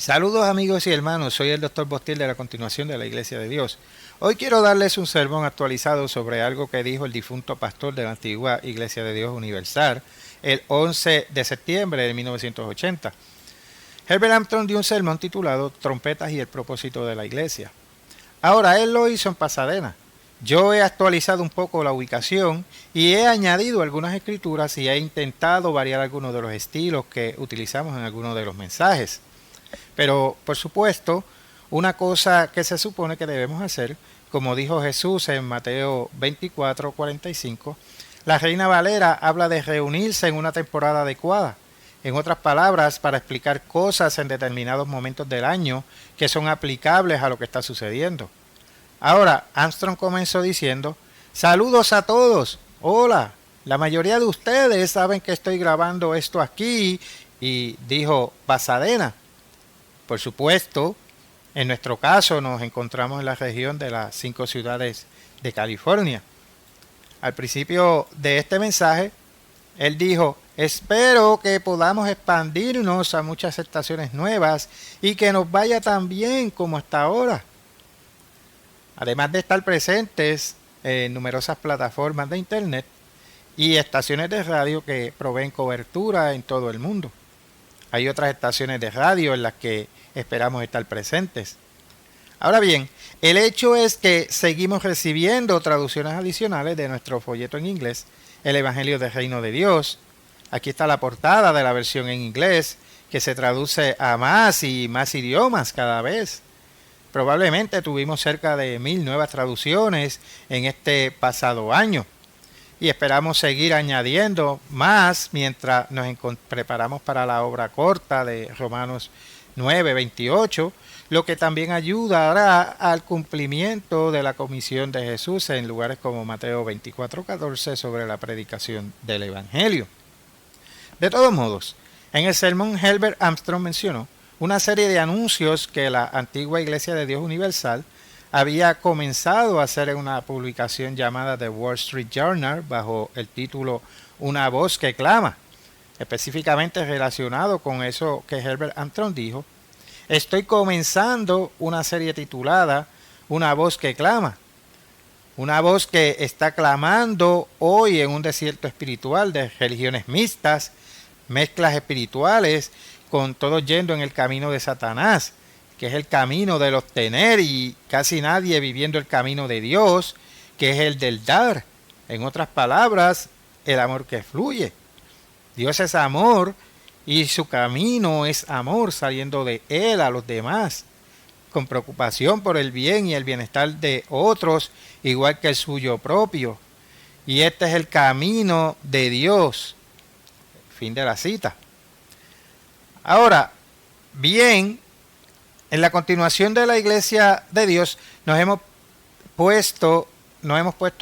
Saludos amigos y hermanos, soy el Dr. Bostiel de la Continuación de la Iglesia de Dios. Hoy quiero darles un sermón actualizado sobre algo que dijo el difunto pastor de la antigua Iglesia de Dios Universal el 11 de septiembre de 1980. Herbert Armstrong dio un sermón titulado Trompetas y el propósito de la Iglesia. Ahora, él lo hizo en Pasadena. Yo he actualizado un poco la ubicación y he añadido algunas escrituras y he intentado variar algunos de los estilos que utilizamos en algunos de los mensajes. Pero, por supuesto, una cosa que se supone que debemos hacer, como dijo Jesús en Mateo 24:45, la Reina Valera habla de reunirse en una temporada adecuada. En otras palabras, para explicar cosas en determinados momentos del año que son aplicables a lo que está sucediendo. Ahora, Armstrong comenzó diciendo, saludos a todos, hola, la mayoría de ustedes saben que estoy grabando esto aquí y dijo Pasadena. Por supuesto, en nuestro caso nos encontramos en la región de las 5 ciudades de California. Al principio de este mensaje, él dijo, espero que podamos expandirnos a muchas estaciones nuevas y que nos vaya tan bien como hasta ahora. Además de estar presentes en numerosas plataformas de internet y estaciones de radio que proveen cobertura en todo el mundo. Hay otras estaciones de radio en las que esperamos estar presentes. Ahora bien, el hecho es que seguimos recibiendo traducciones adicionales de nuestro folleto en inglés, el Evangelio del Reino de Dios. Aquí está la portada de la versión en inglés, que se traduce a más y más idiomas cada vez. Probablemente tuvimos cerca de 1000 nuevas traducciones en este pasado año. Y esperamos seguir añadiendo más mientras nos preparamos para la obra corta de Romanos 9:28, lo que también ayudará al cumplimiento de la comisión de Jesús en lugares como Mateo 24:14 sobre la predicación del Evangelio. De todos modos, en el sermón Herbert Armstrong mencionó una serie de anuncios que la antigua Iglesia de Dios Universal había comenzado a hacer en una publicación llamada The Wall Street Journal bajo el título Una voz que clama, específicamente relacionado con eso que Herbert Armstrong dijo. Estoy comenzando una serie titulada Una voz que clama, una voz que está clamando hoy en un desierto espiritual de religiones mixtas, mezclas espirituales, con todos yendo en el camino de Satanás, que es el camino del obtener y casi nadie viviendo el camino de Dios, que es el del dar. En otras palabras, el amor que fluye. Dios es amor y su camino es amor saliendo de Él a los demás, con preocupación por el bien y el bienestar de otros, igual que el suyo propio. Y este es el camino de Dios. Fin de la cita. Ahora, bien, en la continuación de la Iglesia de Dios nos hemos puesto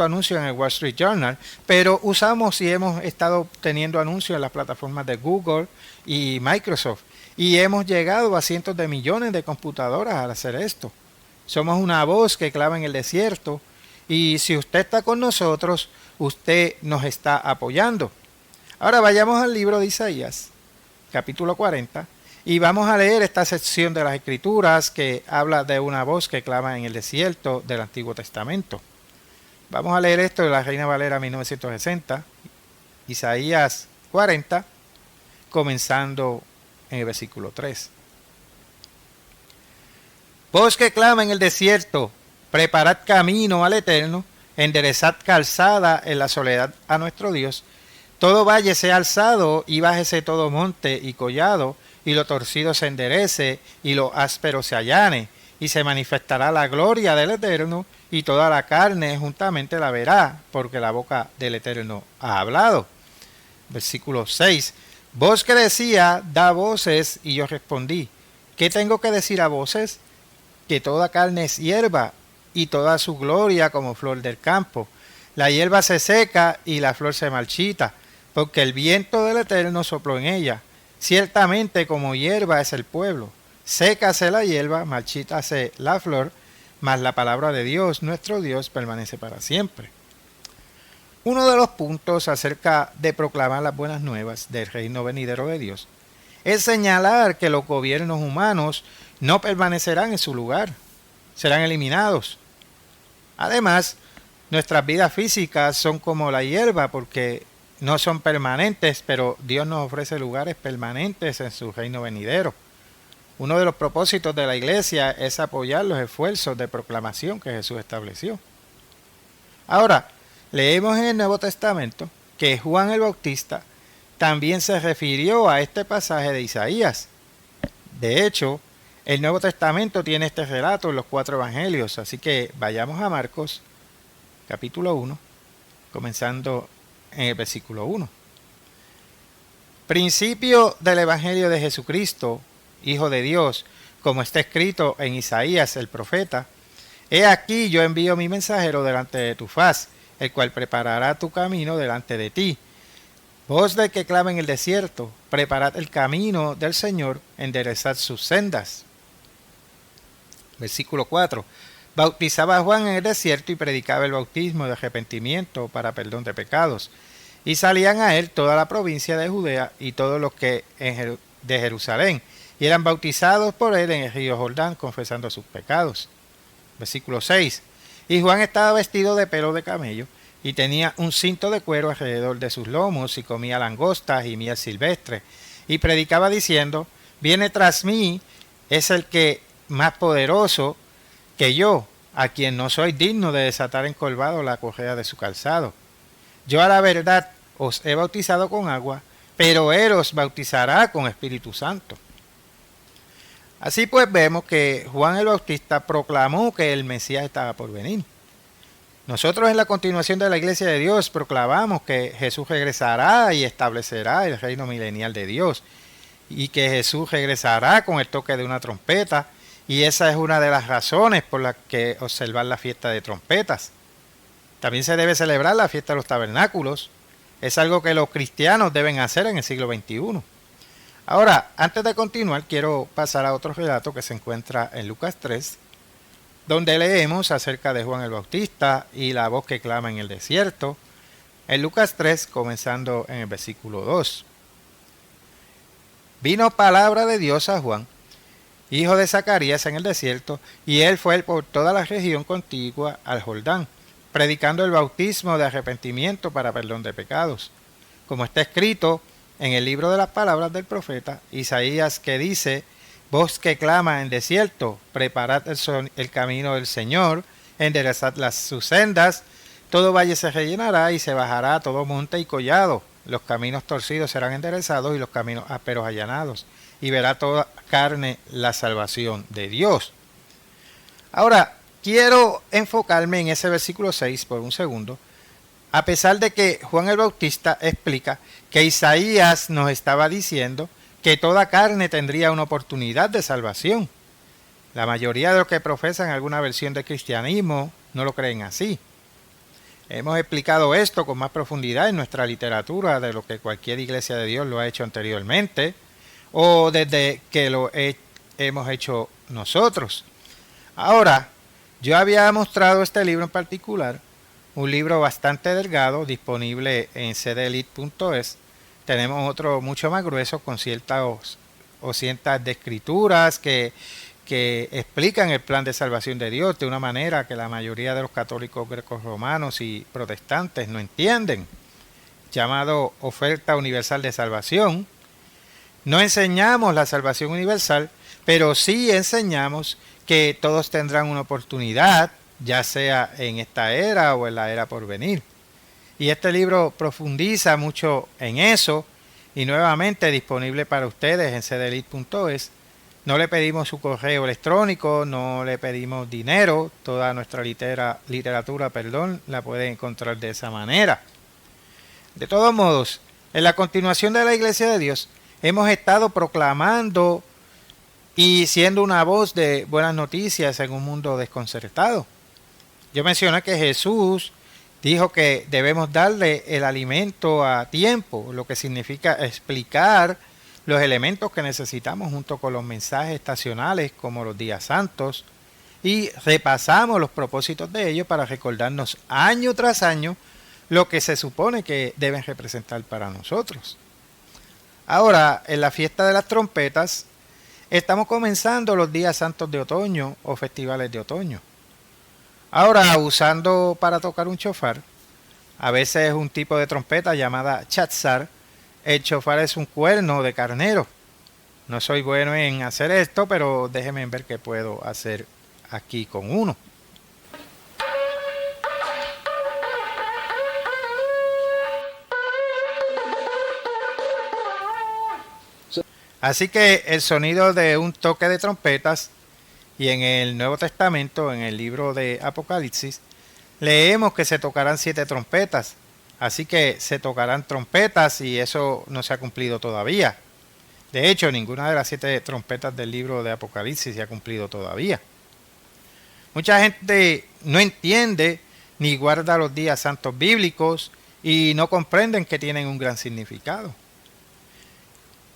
anuncios en el Wall Street Journal, pero usamos y hemos estado teniendo anuncios en las plataformas de Google y Microsoft y hemos llegado a cientos de millones de computadoras al hacer esto. Somos una voz que clama en el desierto y si usted está con nosotros, usted nos está apoyando. Ahora vayamos al libro de Isaías, capítulo 40, y vamos a leer esta sección de las Escrituras que habla de una voz que clama en el desierto del Antiguo Testamento. Vamos a leer esto de la Reina Valera 1960, Isaías 40, comenzando en el versículo 3. Voz que clama en el desierto, preparad camino al Eterno, enderezad calzada en la soledad a nuestro Dios. Todo valle sea alzado y bájese todo monte y collado, y lo torcido se enderece y lo áspero se allane, y se manifestará la gloria del Eterno, y toda la carne juntamente la verá, porque la boca del Eterno ha hablado. Versículo 6. Voz que decía, da voces, y yo respondí, ¿qué tengo que decir a voces? Que toda carne es hierba, y toda su gloria como flor del campo. La hierba se seca y la flor se marchita, porque el viento del Eterno sopló en ella. Ciertamente como hierba es el pueblo. Sécase la hierba, marchítase la flor, mas la palabra de Dios, nuestro Dios, permanece para siempre. Uno de los puntos acerca de proclamar las buenas nuevas del reino venidero de Dios es señalar que los gobiernos humanos no permanecerán en su lugar, serán eliminados. Además, nuestras vidas físicas son como la hierba porque no son permanentes, pero Dios nos ofrece lugares permanentes en su reino venidero. Uno de los propósitos de la iglesia es apoyar los esfuerzos de proclamación que Jesús estableció. Ahora, leemos en el Nuevo Testamento que Juan el Bautista también se refirió a este pasaje de Isaías. De hecho, el Nuevo Testamento tiene este relato en los 4 evangelios, así que vayamos a Marcos, capítulo 1, comenzando en el versículo 1. Principio del Evangelio de Jesucristo, Hijo de Dios, como está escrito en Isaías el profeta: He aquí yo envío mi mensajero delante de tu faz, el cual preparará tu camino delante de ti. Voz del que clama en el desierto, preparad el camino del Señor, enderezad sus sendas. Versículo 4. Bautizaba a Juan en el desierto y predicaba el bautismo de arrepentimiento para perdón de pecados. Y salían a él toda la provincia de Judea y todos los que de Jerusalén, y eran bautizados por él en el río Jordán, confesando sus pecados. Versículo 6. Y Juan estaba vestido de pelo de camello, y tenía un cinto de cuero alrededor de sus lomos, y comía langostas y miel silvestre, y predicaba diciendo: Viene tras mí, es el que más poderoso que yo, a quien no soy digno de desatar encorvado la correa de su calzado. Yo a la verdad os he bautizado con agua, pero él os bautizará con Espíritu Santo. Así pues vemos que Juan el Bautista proclamó que el Mesías estaba por venir. Nosotros en la continuación de la Iglesia de Dios proclamamos que Jesús regresará y establecerá el reino milenial de Dios, y que Jesús regresará con el toque de una trompeta, y esa es una de las razones por las que observar la fiesta de trompetas. También se debe celebrar la fiesta de los tabernáculos. Es algo que los cristianos deben hacer en el siglo XXI. Ahora, antes de continuar, quiero pasar a otro relato que se encuentra en Lucas 3, donde leemos acerca de Juan el Bautista y la voz que clama en el desierto. En Lucas 3, comenzando en el versículo 2. Vino palabra de Dios a Juan, hijo de Zacarías, en el desierto, y él fue por toda la región contigua al Jordán, predicando el bautismo de arrepentimiento para perdón de pecados, como está escrito en el libro de las palabras del profeta Isaías, que dice: Voz que clama en desierto, preparad el camino del Señor, enderezad sus sendas, todo valle se rellenará y se bajará todo monte y collado, los caminos torcidos serán enderezados y los caminos ásperos allanados, y verá toda carne la salvación de Dios. Ahora, quiero enfocarme en ese versículo 6 por un segundo, a pesar de que Juan el Bautista explica que Isaías nos estaba diciendo que toda carne tendría una oportunidad de salvación. La mayoría de los que profesan alguna versión del cristianismo no lo creen así. Hemos explicado esto con más profundidad en nuestra literatura de lo que cualquier iglesia de Dios lo ha hecho anteriormente, o desde que lo hemos hecho nosotros. Ahora, yo había mostrado este libro en particular, un libro bastante delgado, disponible en cdelite.es. Tenemos otro mucho más grueso con cientos de escrituras que explican el plan de salvación de Dios de una manera que la mayoría de los católicos grecorromanos y protestantes no entienden, llamado Oferta Universal de Salvación. No enseñamos la salvación universal, pero sí enseñamos que todos tendrán una oportunidad, ya sea en esta era o en la era por venir. Y este libro profundiza mucho en eso, y nuevamente disponible para ustedes en cdelite.es. No le pedimos su correo electrónico, no le pedimos dinero, toda nuestra literatura, la pueden encontrar de esa manera. De todos modos, en la continuación de la Iglesia de Dios, hemos estado proclamando y siendo una voz de buenas noticias en un mundo desconcertado. Yo mencioné que Jesús dijo que debemos darle el alimento a tiempo, lo que significa explicar los elementos que necesitamos junto con los mensajes estacionales como los días santos, y repasamos los propósitos de ellos para recordarnos año tras año lo que se supone que deben representar para nosotros. Ahora, en la fiesta de las trompetas, estamos comenzando los días santos de otoño o festivales de otoño. Ahora, usando para tocar un chofar, a veces es un tipo de trompeta llamada chatzar. El chofar es un cuerno de carnero. No soy bueno en hacer esto, pero déjenme ver qué puedo hacer aquí con uno. Así que el sonido de un toque de trompetas, y en el Nuevo Testamento, en el libro de Apocalipsis, leemos que se tocarán 7 trompetas. Así que se tocarán trompetas y eso no se ha cumplido todavía. De hecho, ninguna de las 7 trompetas del libro de Apocalipsis se ha cumplido todavía. Mucha gente no entiende ni guarda los días santos bíblicos y no comprenden que tienen un gran significado.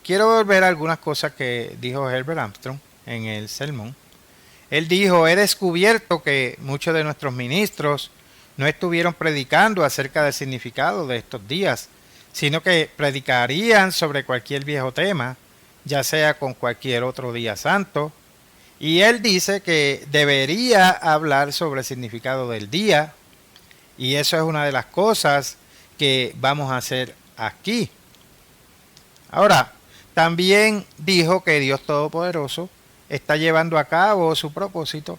Quiero volver a algunas cosas que dijo Herbert Armstrong en el sermón. Él dijo: he descubierto que muchos de nuestros ministros no estuvieron predicando acerca del significado de estos días, sino que predicarían sobre cualquier viejo tema, ya sea con cualquier otro día santo. Y él dice que debería hablar sobre el significado del día, y eso es una de las cosas que vamos a hacer aquí. Ahora, también dijo que Dios Todopoderoso está llevando a cabo su propósito,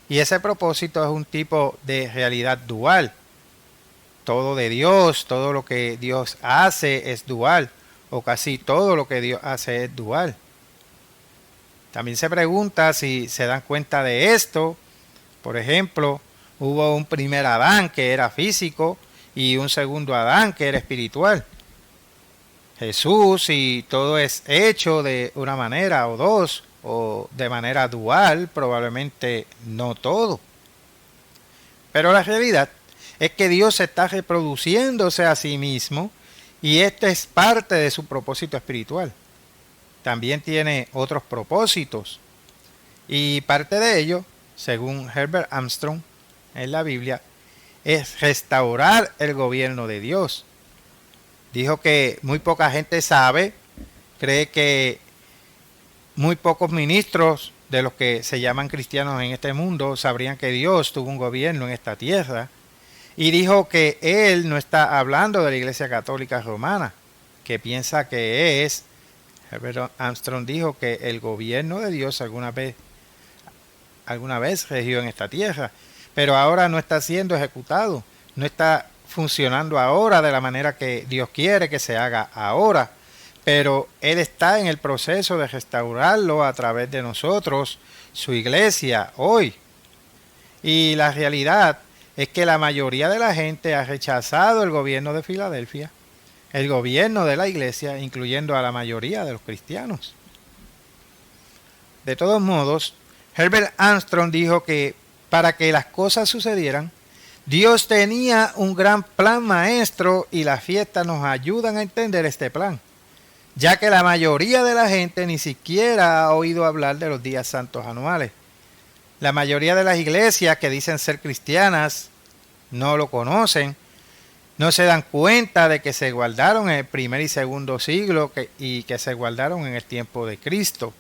y ese propósito es un tipo de realidad dual. Todo de Dios, todo lo que Dios hace es dual, o casi todo lo que Dios hace es dual. También se pregunta si se dan cuenta de esto. Por ejemplo, hubo un primer Adán que era físico y un segundo Adán que era espiritual. Jesús, y todo es hecho de una manera o dos, o de manera dual, probablemente no todo. Pero la realidad es que Dios está reproduciéndose a sí mismo, y este es parte de su propósito espiritual. También tiene otros propósitos, y parte de ello, según Herbert Armstrong en la Biblia, es restaurar el gobierno de Dios. Dijo que muy poca gente sabe, cree que muy pocos ministros de los que se llaman cristianos en este mundo sabrían que Dios tuvo un gobierno en esta tierra, y dijo que él no está hablando de la Iglesia Católica Romana, que piensa que es. Herbert Armstrong dijo que el gobierno de Dios alguna vez regió en esta tierra, pero ahora no está siendo ejecutado, no está funcionando ahora de la manera que Dios quiere que se haga ahora, pero Él está en el proceso de restaurarlo a través de nosotros, su iglesia, hoy. Y la realidad es que la mayoría de la gente ha rechazado el gobierno de Filadelfia, el gobierno de la iglesia, incluyendo a la mayoría de los cristianos. De todos modos, Herbert Armstrong dijo que para que las cosas sucedieran, Dios tenía un gran plan maestro, y las fiestas nos ayudan a entender este plan, ya que la mayoría de la gente ni siquiera ha oído hablar de los días santos anuales. La mayoría de las iglesias que dicen ser cristianas no lo conocen, no se dan cuenta de que se guardaron en el primer y segundo siglo y que se guardaron en el tiempo de Cristo.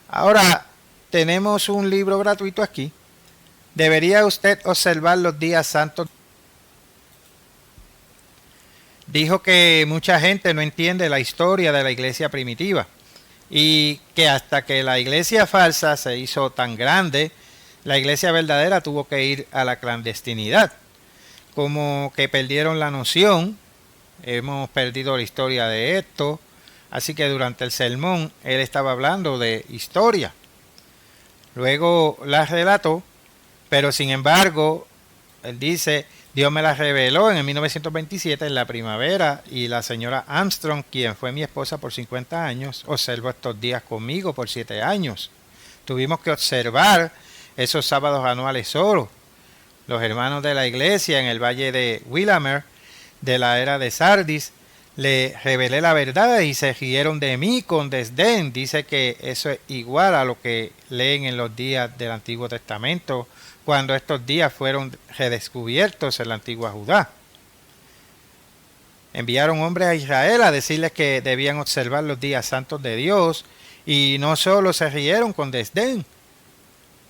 Ahora, tenemos un libro gratuito aquí. ¿Debería usted observar los días santos? Dijo que mucha gente no entiende la historia de la iglesia primitiva, y que hasta que la iglesia falsa se hizo tan grande, la iglesia verdadera tuvo que ir a la clandestinidad. Como que perdieron la noción, hemos perdido la historia de esto. Así que durante el sermón él estaba hablando de historia. Luego la relató, pero sin embargo, él dice: Dios me la reveló en el 1927 en la primavera, y la señora Armstrong, quien fue mi esposa por 50 años, observó estos días conmigo por 7 años. Tuvimos que observar esos sábados anuales solos. Los hermanos de la iglesia en el valle de Willamette, de la era de Sardis, le revelé la verdad y se rieron de mí con desdén. Dice que eso es igual a lo que leen en los días del Antiguo Testamento, cuando estos días fueron redescubiertos en la antigua Judá. Enviaron hombres a Israel a decirles que debían observar los días santos de Dios, y no solo se rieron con desdén.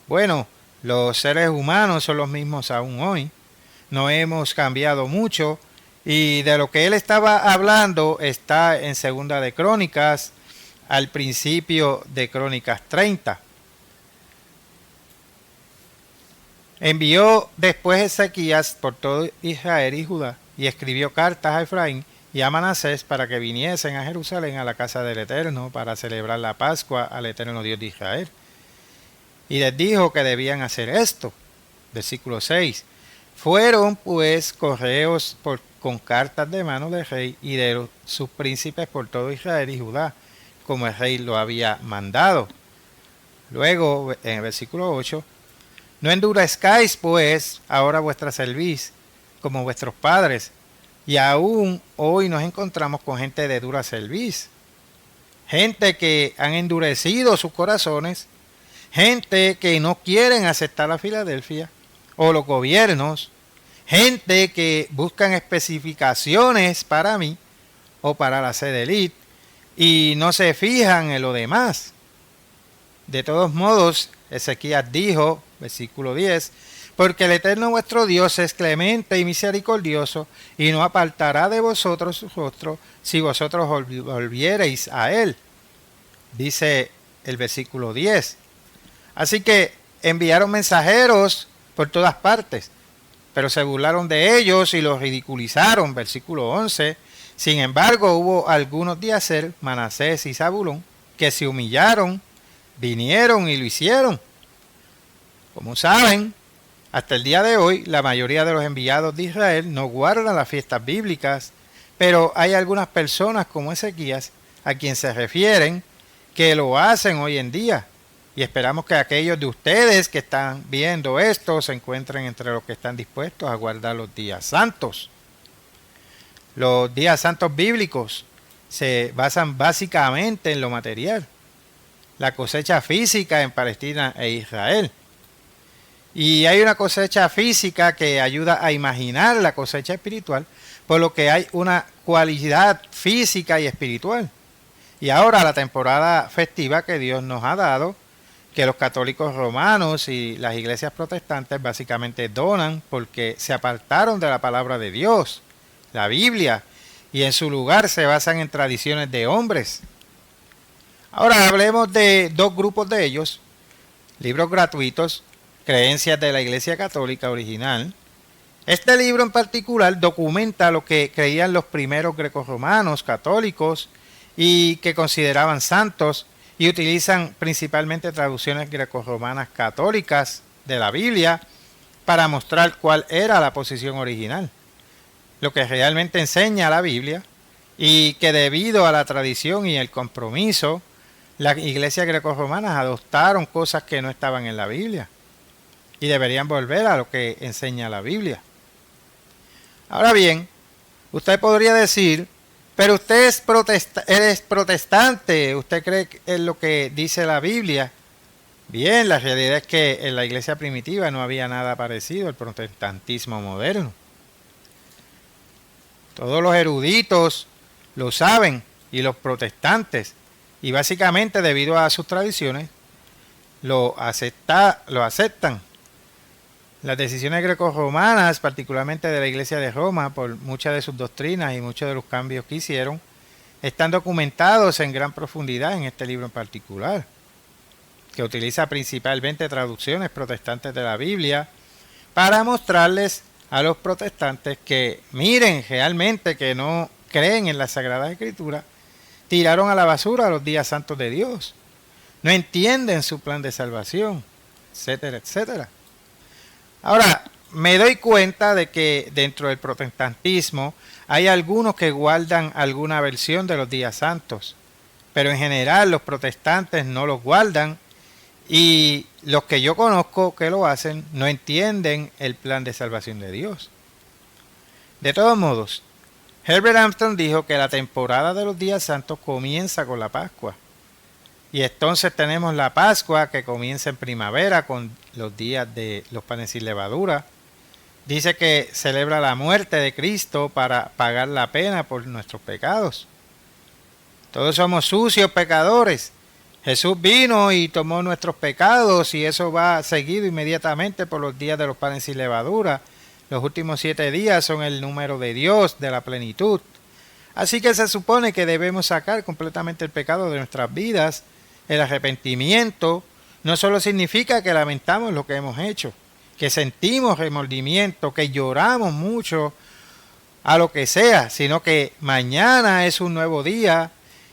Bueno, los seres humanos son los mismos aún hoy. No hemos cambiado mucho, y de lo que él estaba hablando está en Segunda de Crónicas, al principio de Crónicas 30. Envió después Ezequías por todo Israel y Judá, y escribió cartas a Efraín y a Manasés para que viniesen a Jerusalén a la casa del Eterno para celebrar la Pascua al Eterno Dios de Israel. Y les dijo que debían hacer esto. Versículo 6. Fueron pues correos con cartas de mano del rey y de sus príncipes por todo Israel y Judá, como el rey lo había mandado. Luego, en el versículo 8, no endurezcáis pues ahora vuestra cerviz como vuestros padres, y aún hoy nos encontramos con gente de dura cerviz, gente que han endurecido sus corazones, gente que no quieren aceptar a Filadelfia o los gobiernos, gente que buscan especificaciones para mí o para la sede elite y no se fijan en lo demás. De todos modos, Ezequías dijo, versículo 10, porque el Eterno vuestro Dios es clemente y misericordioso, y no apartará de vosotros su rostro si vosotros volviereis a él. Dice el versículo 10. Así que enviaron mensajeros por todas partes, pero se burlaron de ellos y los ridiculizaron. Versículo 11. Sin embargo, hubo algunos de Aser, Manasés y Zabulón que se humillaron, vinieron y lo hicieron. Como saben, hasta el día de hoy, la mayoría de los enviados de Israel no guardan las fiestas bíblicas, pero hay algunas personas como Ezequías a quien se refieren que lo hacen hoy en día. Y esperamos que aquellos de ustedes que están viendo esto se encuentren entre los que están dispuestos a guardar los días santos. Los días santos bíblicos se basan básicamente en lo material, la cosecha física en Palestina e Israel. Y hay una cosecha física que ayuda a imaginar la cosecha espiritual, por lo que hay una cualidad física y espiritual. Y ahora la temporada festiva que Dios nos ha dado, que los católicos romanos y las iglesias protestantes básicamente donan porque se apartaron de la palabra de Dios, la Biblia, y en su lugar se basan en tradiciones de hombres. Ahora hablemos de dos grupos de ellos: libros gratuitos, Creencias de la Iglesia Católica Original. Este libro en particular documenta lo que creían los primeros grecorromanos católicos y que consideraban santos, y utilizan principalmente traducciones grecorromanas católicas de la Biblia para mostrar cuál era la posición original, lo que realmente enseña la Biblia, y que debido a la tradición y el compromiso, las iglesias grecorromanas adoptaron cosas que no estaban en la Biblia y deberían volver a lo que enseña la Biblia. Ahora bien, usted podría decir, pero usted es protestante, usted cree en lo que dice la Biblia. Bien, la realidad es que en la iglesia primitiva no había nada parecido al protestantismo moderno. Todos los eruditos lo saben, y los protestantes, y básicamente debido a sus tradiciones lo aceptan. Las decisiones grecorromanas, particularmente de la Iglesia de Roma, por muchas de sus doctrinas y muchos de los cambios que hicieron, están documentados en gran profundidad en este libro en particular, que utiliza principalmente traducciones protestantes de la Biblia para mostrarles a los protestantes que miren realmente que no creen en las Sagradas Escrituras, tiraron a la basura los días santos de Dios, no entienden su plan de salvación, etcétera, etcétera. Ahora, me doy cuenta de que dentro del protestantismo hay algunos que guardan alguna versión de los días santos, pero en general los protestantes no los guardan, y los que yo conozco que lo hacen no entienden el plan de salvación de Dios. De todos modos, Herbert Armstrong dijo que la temporada de los días santos comienza con la Pascua. Y entonces tenemos la Pascua que comienza en primavera con los días de los panes sin levadura. Dice que celebra la muerte de Cristo para pagar la pena por nuestros pecados. Todos somos sucios pecadores. Jesús vino y tomó nuestros pecados y eso va seguido inmediatamente por los días de los panes sin levadura. Los últimos 7 días son el número de Dios, de la plenitud. Así que se supone que debemos sacar completamente el pecado de nuestras vidas. El arrepentimiento no solo significa que lamentamos lo que hemos hecho, que sentimos remordimiento, que lloramos mucho a lo que sea, sino que mañana es un nuevo día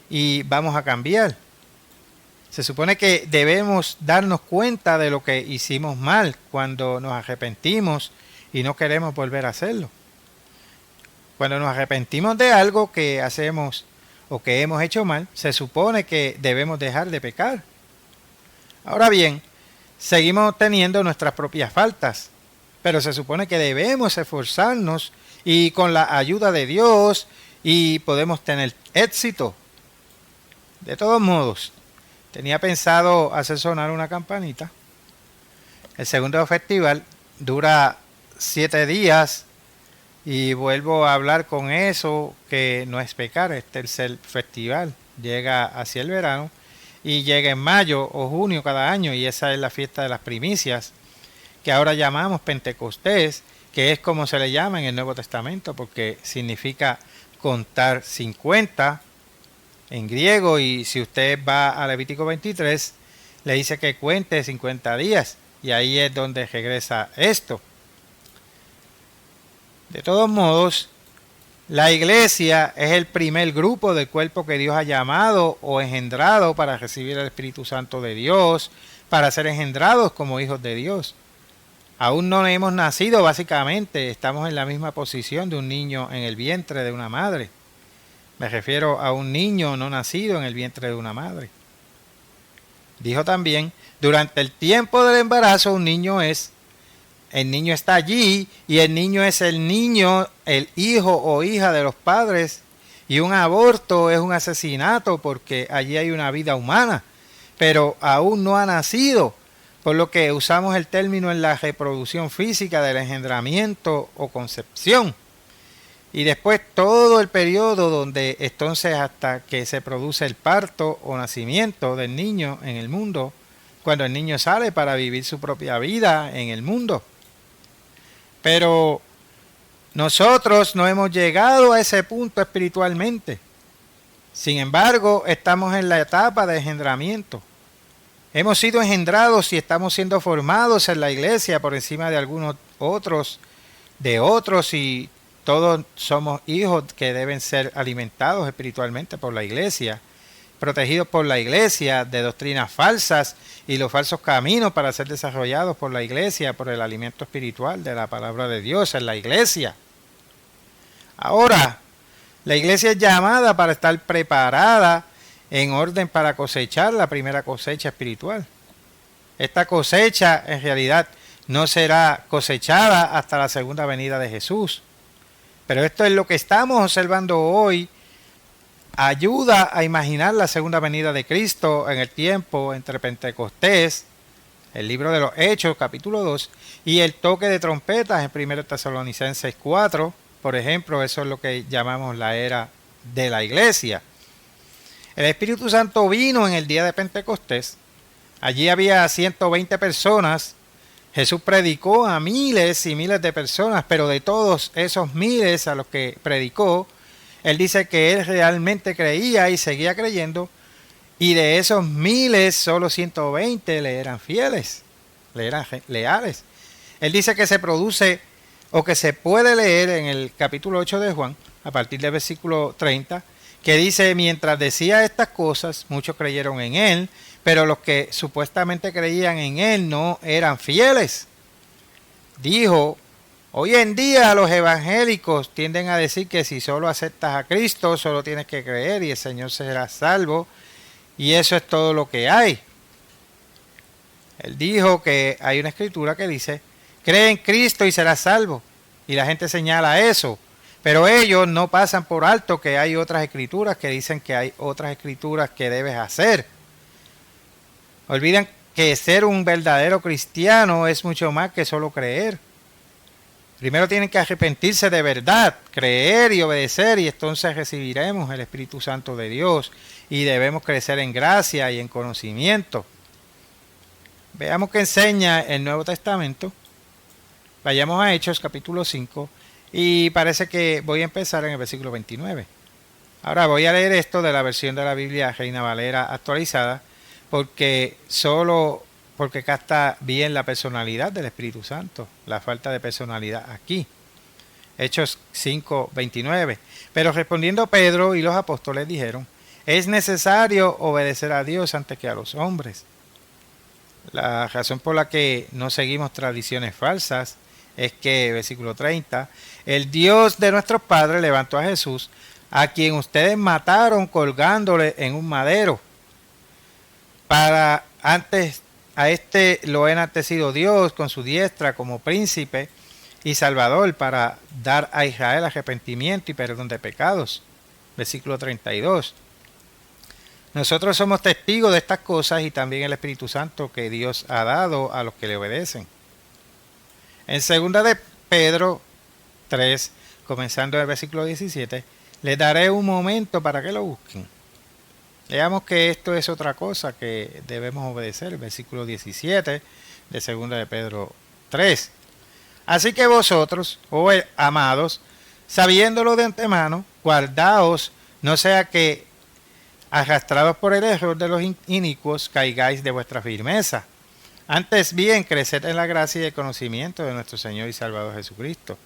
y vamos a cambiar. Se supone que debemos darnos cuenta de lo que hicimos mal cuando nos arrepentimos y no queremos volver a hacerlo. Cuando nos arrepentimos de algo que hacemos o que hemos hecho mal, se supone que debemos dejar de pecar. Ahora bien, seguimos teniendo nuestras propias faltas, pero se supone que debemos esforzarnos y con la ayuda de Dios y podemos tener éxito. De todos modos, tenía pensado hacer sonar una campanita. El segundo festival dura 7 días y vuelvo a hablar con eso que no es pecar. El tercer festival llega hacia el verano y llega en mayo o junio cada año y esa es la fiesta de las primicias que ahora llamamos Pentecostés, que es como se le llama en el Nuevo Testamento porque significa contar 50 en griego, y si usted va a Levítico 23, le dice que cuente 50 días, y ahí es donde regresa esto. De todos modos, la iglesia es el primer grupo del cuerpo que Dios ha llamado o engendrado para recibir el Espíritu Santo de Dios, para ser engendrados como hijos de Dios. Aún no hemos nacido, básicamente, estamos en la misma posición de un niño en el vientre de una madre. Me refiero a un niño no nacido en el vientre de una madre. Dijo también, durante el tiempo del embarazo el niño está allí y el niño es el hijo o hija de los padres, y un aborto es un asesinato porque allí hay una vida humana, pero aún no ha nacido, por lo que usamos el término en la reproducción física del engendramiento o concepción. Y después todo el periodo donde entonces hasta que se produce el parto o nacimiento del niño en el mundo, cuando el niño sale para vivir su propia vida en el mundo. Pero nosotros no hemos llegado a ese punto espiritualmente. Sin embargo, estamos en la etapa de engendramiento. Hemos sido engendrados y estamos siendo formados en la iglesia por encima de algunos otros, y todos somos hijos que deben ser alimentados espiritualmente por la iglesia, protegidos por la iglesia de doctrinas falsas y los falsos caminos para ser desarrollados por la iglesia, por el alimento espiritual de la palabra de Dios en la iglesia. Ahora, la iglesia es llamada para estar preparada en orden para cosechar la primera cosecha espiritual. Esta cosecha en realidad no será cosechada hasta la segunda venida de Jesús. Pero esto es lo que estamos observando hoy. Ayuda a imaginar la segunda venida de Cristo en el tiempo entre Pentecostés, el libro de los Hechos, capítulo 2, y el toque de trompetas en 1 Tesalonicenses 4. Por ejemplo, eso es lo que llamamos la era de la iglesia. El Espíritu Santo vino en el día de Pentecostés. Allí había 120 personas. Jesús predicó a miles y miles de personas, pero de todos esos miles a los que predicó, él dice que él realmente creía y seguía creyendo, y de esos miles solo 120 le eran fieles, le eran leales. Él dice que se produce o que se puede leer en el capítulo 8 de Juan, a partir del versículo 30, que dice, mientras decía estas cosas, muchos creyeron en él, pero los que supuestamente creían en él no eran fieles. Dijo, hoy en día los evangélicos tienden a decir que si solo aceptas a Cristo, solo tienes que creer y el Señor será salvo, y eso es todo lo que hay. Él dijo que hay una escritura que dice, cree en Cristo y serás salvo, y la gente señala eso, pero ellos no pasan por alto que hay otras escrituras que dicen que hay otras escrituras que debes hacer. Olvidan que ser un verdadero cristiano es mucho más que solo creer. Primero tienen que arrepentirse de verdad, creer y obedecer, y entonces recibiremos el Espíritu Santo de Dios y debemos crecer en gracia y en conocimiento. Veamos qué enseña el Nuevo Testamento. Vayamos a Hechos capítulo 5 y parece que voy a empezar en el versículo 29. Ahora voy a leer esto de la versión de la Biblia Reina Valera actualizada porque capta bien la personalidad del Espíritu Santo, la falta de personalidad aquí. Hechos 5:29. Pero respondiendo Pedro y los apóstoles dijeron: es necesario obedecer a Dios antes que a los hombres. La razón por la que no seguimos tradiciones falsas es que, versículo 30, el Dios de nuestros padres levantó a Jesús, a quien ustedes mataron colgándole en un madero. A este lo ha enaltecido Dios con su diestra como príncipe y salvador para dar a Israel arrepentimiento y perdón de pecados. Versículo 32. Nosotros somos testigos de estas cosas y también el Espíritu Santo que Dios ha dado a los que le obedecen. En 2 de Pedro 3, comenzando en el versículo 17, les daré un momento para que lo busquen. Veamos que esto es otra cosa que debemos obedecer. El versículo 17 de 2 de Pedro 3. Así que vosotros, oh amados, sabiéndolo de antemano, guardaos, no sea que arrastrados por el error de los inicuos caigáis de vuestra firmeza. Antes bien, creced en la gracia y el conocimiento de nuestro Señor y Salvador Jesucristo.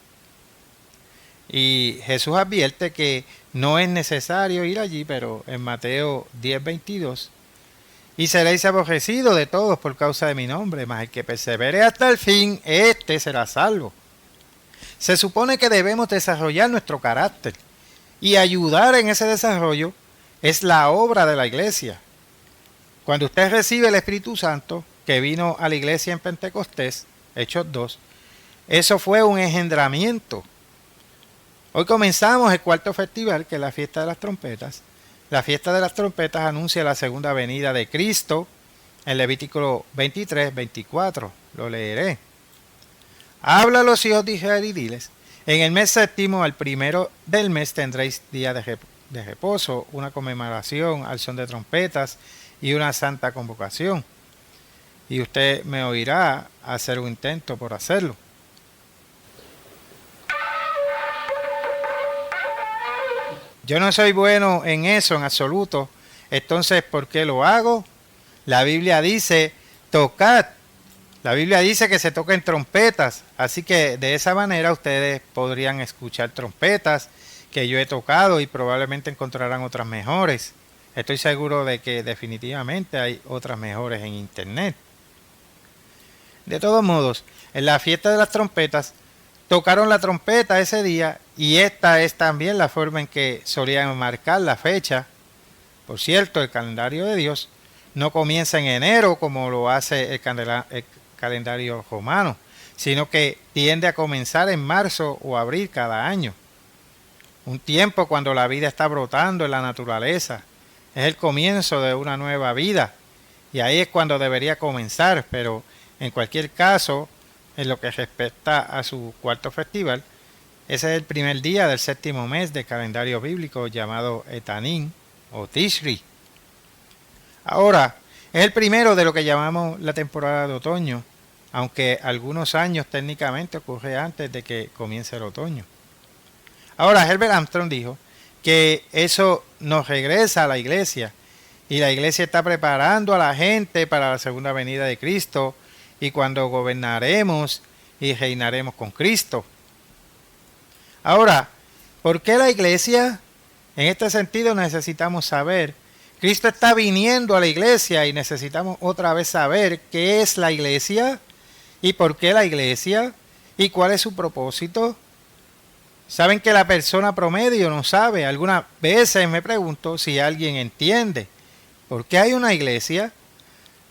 Y Jesús advierte que no es necesario ir allí, pero en Mateo 10:22, y seréis aborrecidos de todos por causa de mi nombre, mas el que persevere hasta el fin, éste será salvo. Se supone que debemos desarrollar nuestro carácter, y ayudar en ese desarrollo es la obra de la iglesia. Cuando usted recibe el Espíritu Santo, que vino a la iglesia en Pentecostés, Hechos 2, eso fue un engendramiento. Hoy comenzamos el cuarto festival, que es la fiesta de las trompetas. La fiesta de las trompetas anuncia la segunda venida de Cristo en Levítico 23:24. Lo leeré. Habla a los hijos de Israel y diles: en el mes séptimo, al primero del mes, tendréis día de reposo, una conmemoración al son de trompetas y una santa convocación. Y usted me oirá hacer un intento por hacerlo. Yo no soy bueno en eso en absoluto. Entonces, ¿por qué lo hago? La Biblia dice, tocad. La Biblia dice que se toquen trompetas. Así que de esa manera ustedes podrían escuchar trompetas que yo he tocado y probablemente encontrarán otras mejores. Estoy seguro de que definitivamente hay otras mejores en internet. De todos modos, en la fiesta de las trompetas, tocaron la trompeta ese día y esta es también la forma en que solían marcar la fecha. Por cierto, el calendario de Dios no comienza en enero como lo hace el calendario romano, sino que tiende a comenzar en marzo o abril cada año. Un tiempo cuando la vida está brotando en la naturaleza. Es el comienzo de una nueva vida y ahí es cuando debería comenzar, pero en cualquier caso, en lo que respecta a su cuarto festival, ese es el primer día del séptimo mes del calendario bíblico llamado Etanín o Tishri. Ahora, es el primero de lo que llamamos la temporada de otoño, aunque algunos años técnicamente ocurre antes de que comience el otoño. Ahora, Herbert Armstrong dijo que eso nos regresa a la iglesia y la iglesia está preparando a la gente para la segunda venida de Cristo y cuando gobernaremos y reinaremos con Cristo. Ahora, ¿por qué la iglesia? En este sentido necesitamos saber, Cristo está viniendo a la iglesia y necesitamos otra vez saber qué es la iglesia y por qué la iglesia y cuál es su propósito. Saben que la persona promedio no sabe. Algunas veces me pregunto si alguien entiende por qué hay una iglesia.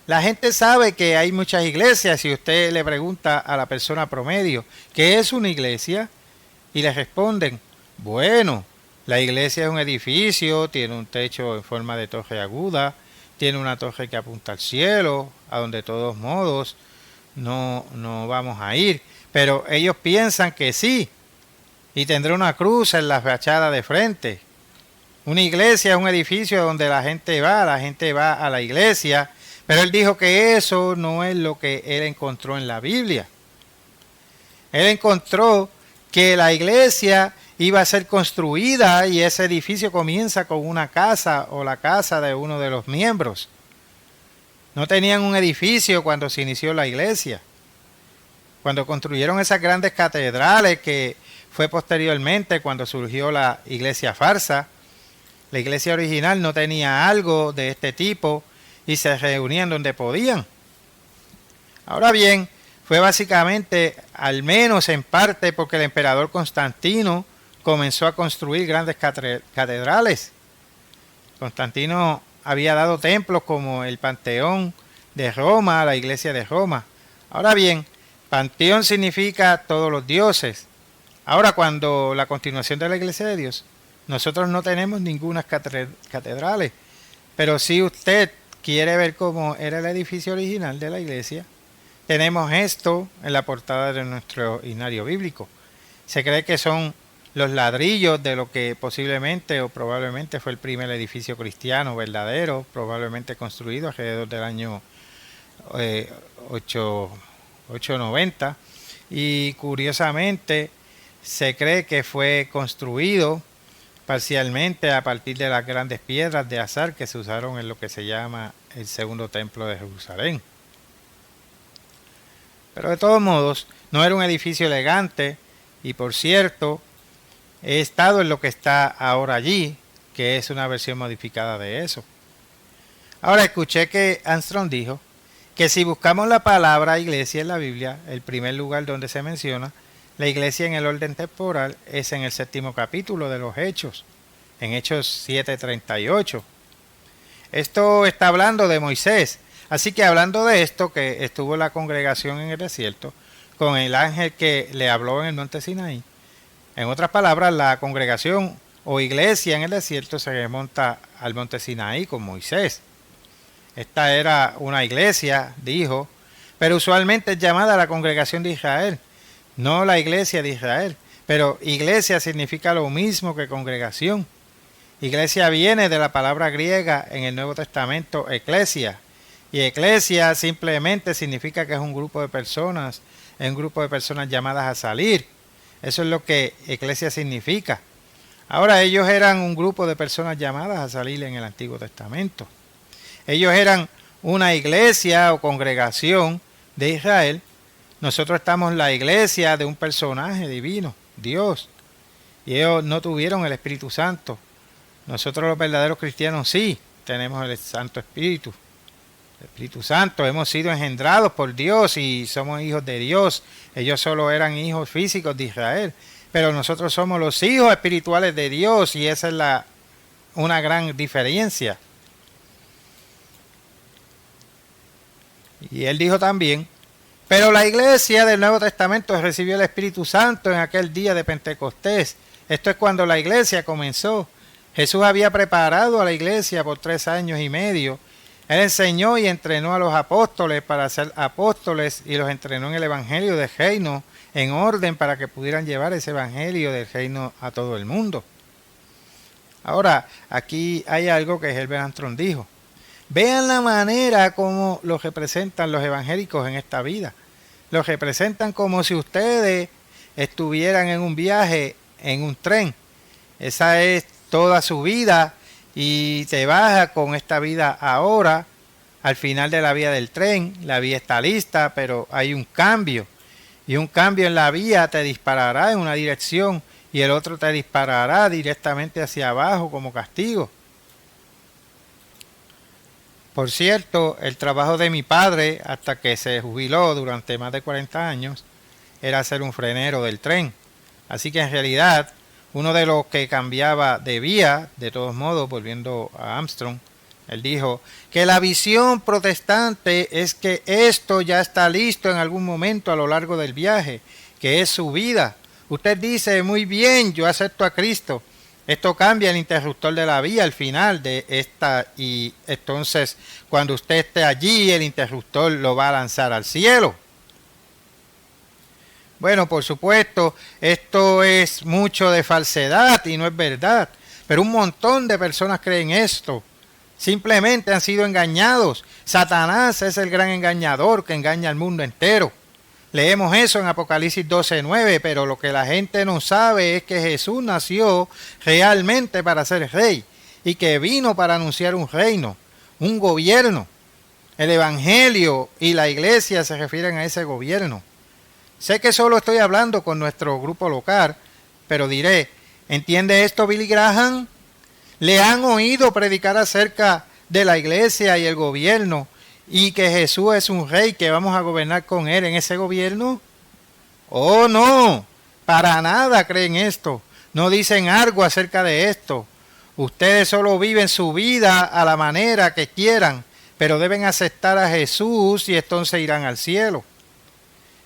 La gente sabe que hay muchas iglesias. Si usted le pregunta a la persona promedio ¿qué es una iglesia? Y le responden, bueno, la iglesia es un edificio, tiene un techo en forma de torre aguda, tiene una torre que apunta al cielo, a donde de todos modos no vamos a ir. Pero ellos piensan que sí, y tendrá una cruz en la fachada de frente. Una iglesia es un edificio donde la gente va a la iglesia, pero él dijo que eso no es lo que él encontró en la Biblia. Él encontró que la iglesia iba a ser construida y ese edificio comienza con una casa o la casa de uno de los miembros. No tenían un edificio cuando se inició la iglesia. Cuando construyeron esas grandes catedrales, que fue posteriormente cuando surgió la iglesia farsa, la iglesia original no tenía algo de este tipo y se reunían donde podían. Ahora bien, fue básicamente, al menos en parte, porque el emperador Constantino comenzó a construir grandes catedrales. Constantino había dado templos como el Panteón de Roma, la iglesia de Roma. Ahora bien, Panteón significa todos los dioses. Ahora, cuando la continuación de la iglesia de Dios, nosotros no tenemos ninguna catedrales, pero si usted quiere ver cómo era el edificio original de la iglesia, tenemos esto en la portada de nuestro himnario bíblico. Se cree que son los ladrillos de lo que posiblemente o probablemente fue el primer edificio cristiano verdadero, probablemente construido alrededor del año 890, y curiosamente se cree que fue construido parcialmente a partir de las grandes piedras de azar que se usaron en lo que se llama el segundo templo de Jerusalén. Pero de todos modos, no era un edificio elegante, y por cierto, he estado en lo que está ahora allí, que es una versión modificada de eso. Ahora, escuché que Armstrong dijo que si buscamos la palabra iglesia en la Biblia, el primer lugar donde se menciona la iglesia en el orden temporal es en el 7º capítulo de los Hechos, en Hechos 7:38. Esto está hablando de Moisés. Así que hablando de esto, que estuvo la congregación en el desierto, con el ángel que le habló en el monte Sinaí, en otras palabras, la congregación o iglesia en el desierto se remonta al monte Sinaí con Moisés. Esta era una iglesia, dijo, pero usualmente es llamada la congregación de Israel, no la iglesia de Israel. Pero iglesia significa lo mismo que congregación. Iglesia viene de la palabra griega en el Nuevo Testamento, eclesia. Y eclesia simplemente significa que es un grupo de personas, es un grupo de personas llamadas a salir. Eso es lo que eclesia significa. Ahora, ellos eran un grupo de personas llamadas a salir en el Antiguo Testamento. Ellos eran una iglesia o congregación de Israel. Nosotros estamos en la iglesia de un personaje divino, Dios. Y ellos no tuvieron el Espíritu Santo. Nosotros los verdaderos cristianos sí tenemos el Santo Espíritu. El Espíritu Santo, hemos sido engendrados por Dios y somos hijos de Dios. Ellos solo eran hijos físicos de Israel, pero nosotros somos los hijos espirituales de Dios, y esa es una gran diferencia. Y él dijo también, pero la iglesia del Nuevo Testamento recibió el Espíritu Santo en aquel día de Pentecostés. Esto es cuando la iglesia comenzó. Jesús había preparado a la iglesia por 3 años y medio. Él enseñó y entrenó a los apóstoles para ser apóstoles, y los entrenó en el evangelio del reino en orden para que pudieran llevar ese evangelio del reino a todo el mundo. Ahora, aquí hay algo que Herbert Armstrong dijo. Vean la manera como los representan los evangélicos en esta vida. Los representan como si ustedes estuvieran en un viaje en un tren. Esa es toda su vida, y te baja con esta vida ahora. Al final de la vía del tren, la vía está lista, pero hay un cambio. Y un cambio en la vía te disparará en una dirección y el otro te disparará directamente hacia abajo como castigo. Por cierto, el trabajo de mi padre, hasta que se jubiló durante más de 40 años, era ser un frenero del tren. Así que en realidad, uno de los que cambiaba de vía, de todos modos, volviendo a Armstrong, él dijo que la visión protestante es que esto ya está listo en algún momento a lo largo del viaje, que es su vida. Usted dice, muy bien, yo acepto a Cristo. Esto cambia el interruptor de la vía al final de esta, y entonces cuando usted esté allí, el interruptor lo va a lanzar al cielo. Bueno, por supuesto, esto es mucho de falsedad y no es verdad, pero un montón de personas creen esto. Simplemente han sido engañados. Satanás es el gran engañador que engaña al mundo entero. Leemos eso en Apocalipsis 12:9, pero lo que la gente no sabe es que Jesús nació realmente para ser rey y que vino para anunciar un reino, un gobierno. El Evangelio y la iglesia se refieren a ese gobierno. Sé que solo estoy hablando con nuestro grupo local, pero diré, ¿entiende esto Billy Graham? ¿Le han oído predicar acerca de la iglesia y el gobierno y que Jesús es un rey que vamos a gobernar con él en ese gobierno? Oh, no, para nada creen esto. No dicen algo acerca de esto. Ustedes solo viven su vida a la manera que quieran, pero deben aceptar a Jesús y entonces irán al cielo.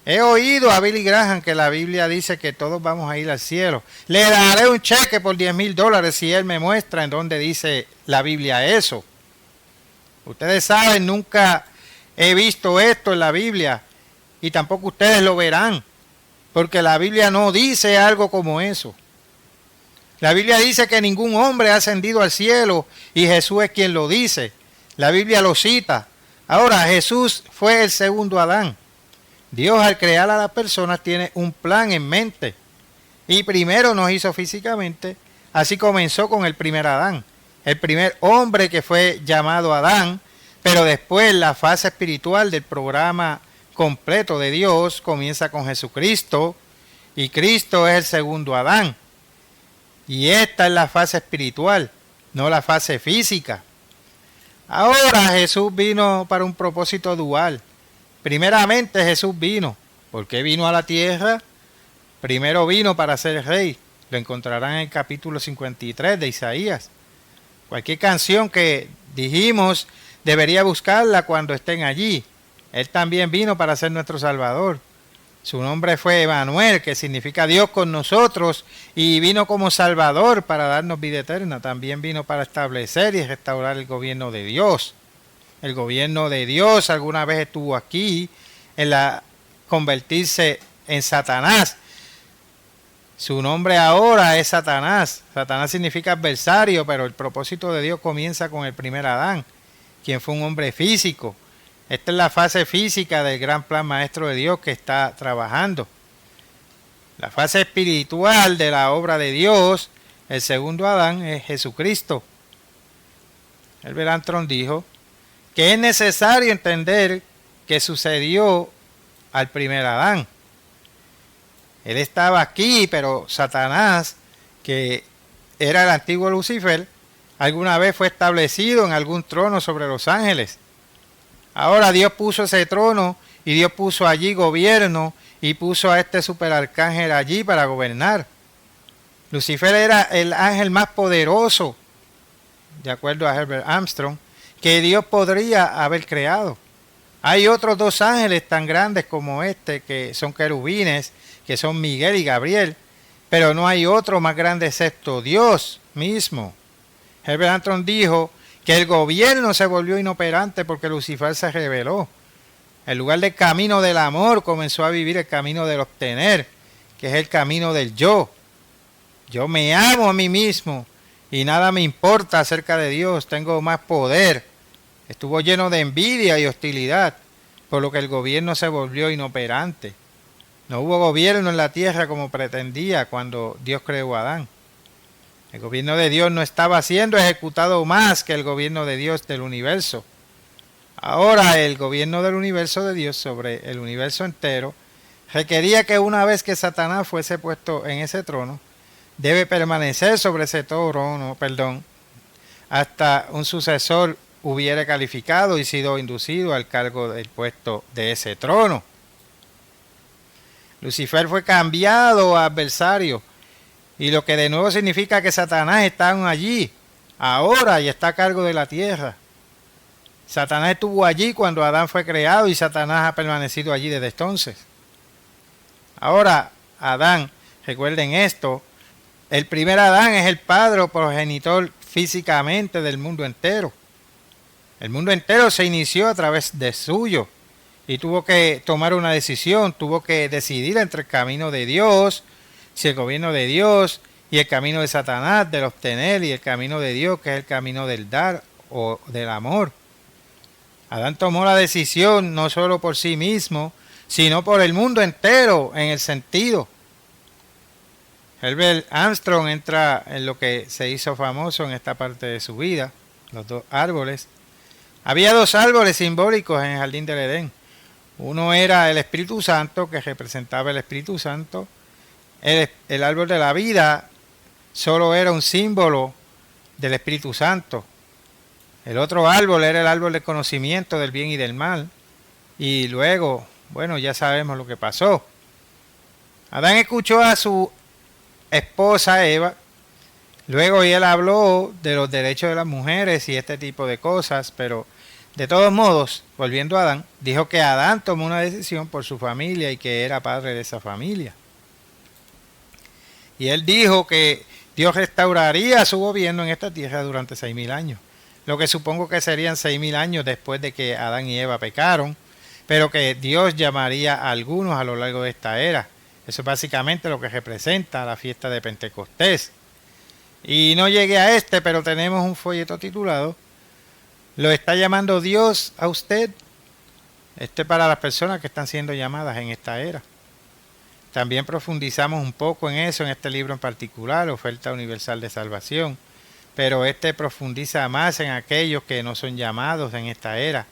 He oído a Billy Graham que la Biblia dice que todos vamos a ir al cielo. Le daré un cheque por $10,000 si él me muestra en dónde dice la Biblia eso. Ustedes saben, nunca he visto esto en la Biblia y tampoco ustedes lo verán, porque la Biblia no dice algo como eso. La Biblia dice que ningún hombre ha ascendido al cielo y Jesús es quien lo dice. La Biblia lo cita. Ahora, Jesús fue el segundo Adán. Dios al crear a las personas tiene un plan en mente. Y primero nos hizo físicamente. Así comenzó con el primer Adán. El primer hombre que fue llamado Adán. Pero después la fase espiritual del programa completo de Dios comienza con Jesucristo. Y Cristo es el segundo Adán. Y esta es la fase espiritual, no la fase física. Ahora Jesús vino para un propósito dual. Primeramente Jesús vino. ¿Por qué vino a la tierra? Primero vino para ser rey. Lo encontrarán en el capítulo 53 de Isaías. Cualquier canción que dijimos debería buscarla cuando estén allí. Él también vino para ser nuestro Salvador. Su nombre fue Emanuel, que significa Dios con nosotros, y vino como Salvador para darnos vida eterna. También vino para establecer y restaurar el gobierno de Dios. El gobierno de Dios alguna vez estuvo aquí en convertirse en Satanás. Su nombre ahora es Satanás. Satanás significa adversario, pero el propósito de Dios comienza con el primer Adán, quien fue un hombre físico. Esta es la fase física del gran plan maestro de Dios que está trabajando. La fase espiritual de la obra de Dios, el segundo Adán, es Jesucristo. Herbert Armstrong dijo que es necesario entender qué sucedió al primer Adán. Él estaba aquí, pero Satanás, que era el antiguo Lucifer, alguna vez fue establecido en algún trono sobre los ángeles. Ahora Dios puso ese trono y Dios puso allí gobierno y puso a este superarcángel allí para gobernar. Lucifer era el ángel más poderoso, de acuerdo a Herbert Armstrong, que Dios podría haber creado. Hay otros dos ángeles tan grandes como este, que son querubines, que son Miguel y Gabriel, pero no hay otro más grande excepto Dios mismo. Herbert Armstrong dijo que el gobierno se volvió inoperante porque Lucifer se rebeló. En lugar del camino del amor, comenzó a vivir el camino del obtener, que es el camino del yo. Yo me amo a mí mismo y nada me importa acerca de Dios, tengo más poder. Estuvo lleno de envidia y hostilidad, por lo que el gobierno se volvió inoperante. No hubo gobierno en la tierra como pretendía cuando Dios creó a Adán. El gobierno de Dios no estaba siendo ejecutado más que el gobierno de Dios del universo. Ahora el gobierno del universo de Dios sobre el universo entero requería que una vez que Satanás fuese puesto en ese trono, debe permanecer sobre ese trono, hasta un sucesor hubiera calificado y sido inducido al cargo del puesto de ese trono. Lucifer fue cambiado a adversario, y lo que de nuevo significa que Satanás está allí, ahora, y está a cargo de la tierra. Satanás estuvo allí cuando Adán fue creado y Satanás ha permanecido allí desde entonces. Ahora, Adán, recuerden esto, el primer Adán es el padre o progenitor físicamente del mundo entero. El mundo entero se inició a través de suyo y tuvo que tomar una decisión, tuvo que decidir entre el camino de Dios, si el gobierno de Dios, y el camino de Satanás, del obtener, y el camino de Dios, que es el camino del dar o del amor. Adán tomó la decisión no solo por sí mismo, sino por el mundo entero, en el sentido. Herbert Armstrong entra en lo que se hizo famoso en esta parte de su vida, los dos árboles. Había dos árboles simbólicos en el jardín del Edén. Uno era el Espíritu Santo, que representaba el Espíritu Santo. El árbol de la vida solo era un símbolo del Espíritu Santo. El otro árbol era el árbol del conocimiento del bien y del mal. Y luego, bueno, ya sabemos lo que pasó. Adán escuchó a su esposa Eva. Luego él habló de los derechos de las mujeres y este tipo de cosas, pero de todos modos, volviendo a Adán, dijo que Adán tomó una decisión por su familia y que era padre de esa familia. Y él dijo que Dios restauraría su gobierno en esta tierra durante 6.000 años, lo que supongo que serían 6.000 años después de que Adán y Eva pecaron, pero que Dios llamaría a algunos a lo largo de esta era. Eso es básicamente lo que representa la fiesta de Pentecostés. Y no llegué a pero tenemos un folleto titulado ¿Lo está llamando Dios a usted? Este es para las personas que están siendo llamadas en esta era. También profundizamos un poco en eso en este libro en particular, Oferta Universal de Salvación, pero este profundiza más en aquellos que no son llamados en esta era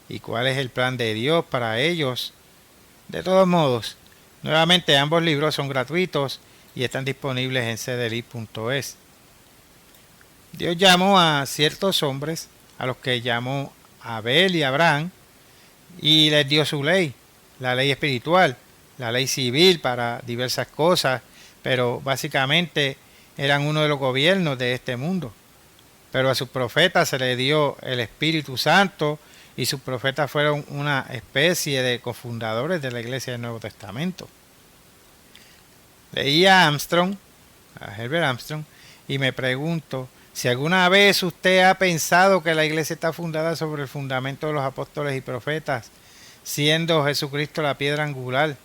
y cuál es el plan de Dios para ellos. De todos modos, nuevamente ambos libros son gratuitos y están disponibles en cdli.es. Dios llamó a ciertos hombres, a los que llamó Abel y Abraham, y les dio su ley, la ley espiritual, la ley civil para diversas cosas, pero básicamente eran uno de los gobiernos de este mundo. Pero a sus profetas se les dio el Espíritu Santo y sus profetas fueron una especie de cofundadores de la Iglesia del Nuevo Testamento. Leía a Herbert Armstrong, y me pregunto si alguna vez usted ha pensado que la Iglesia está fundada sobre el fundamento de los apóstoles y profetas, siendo Jesucristo la piedra angular.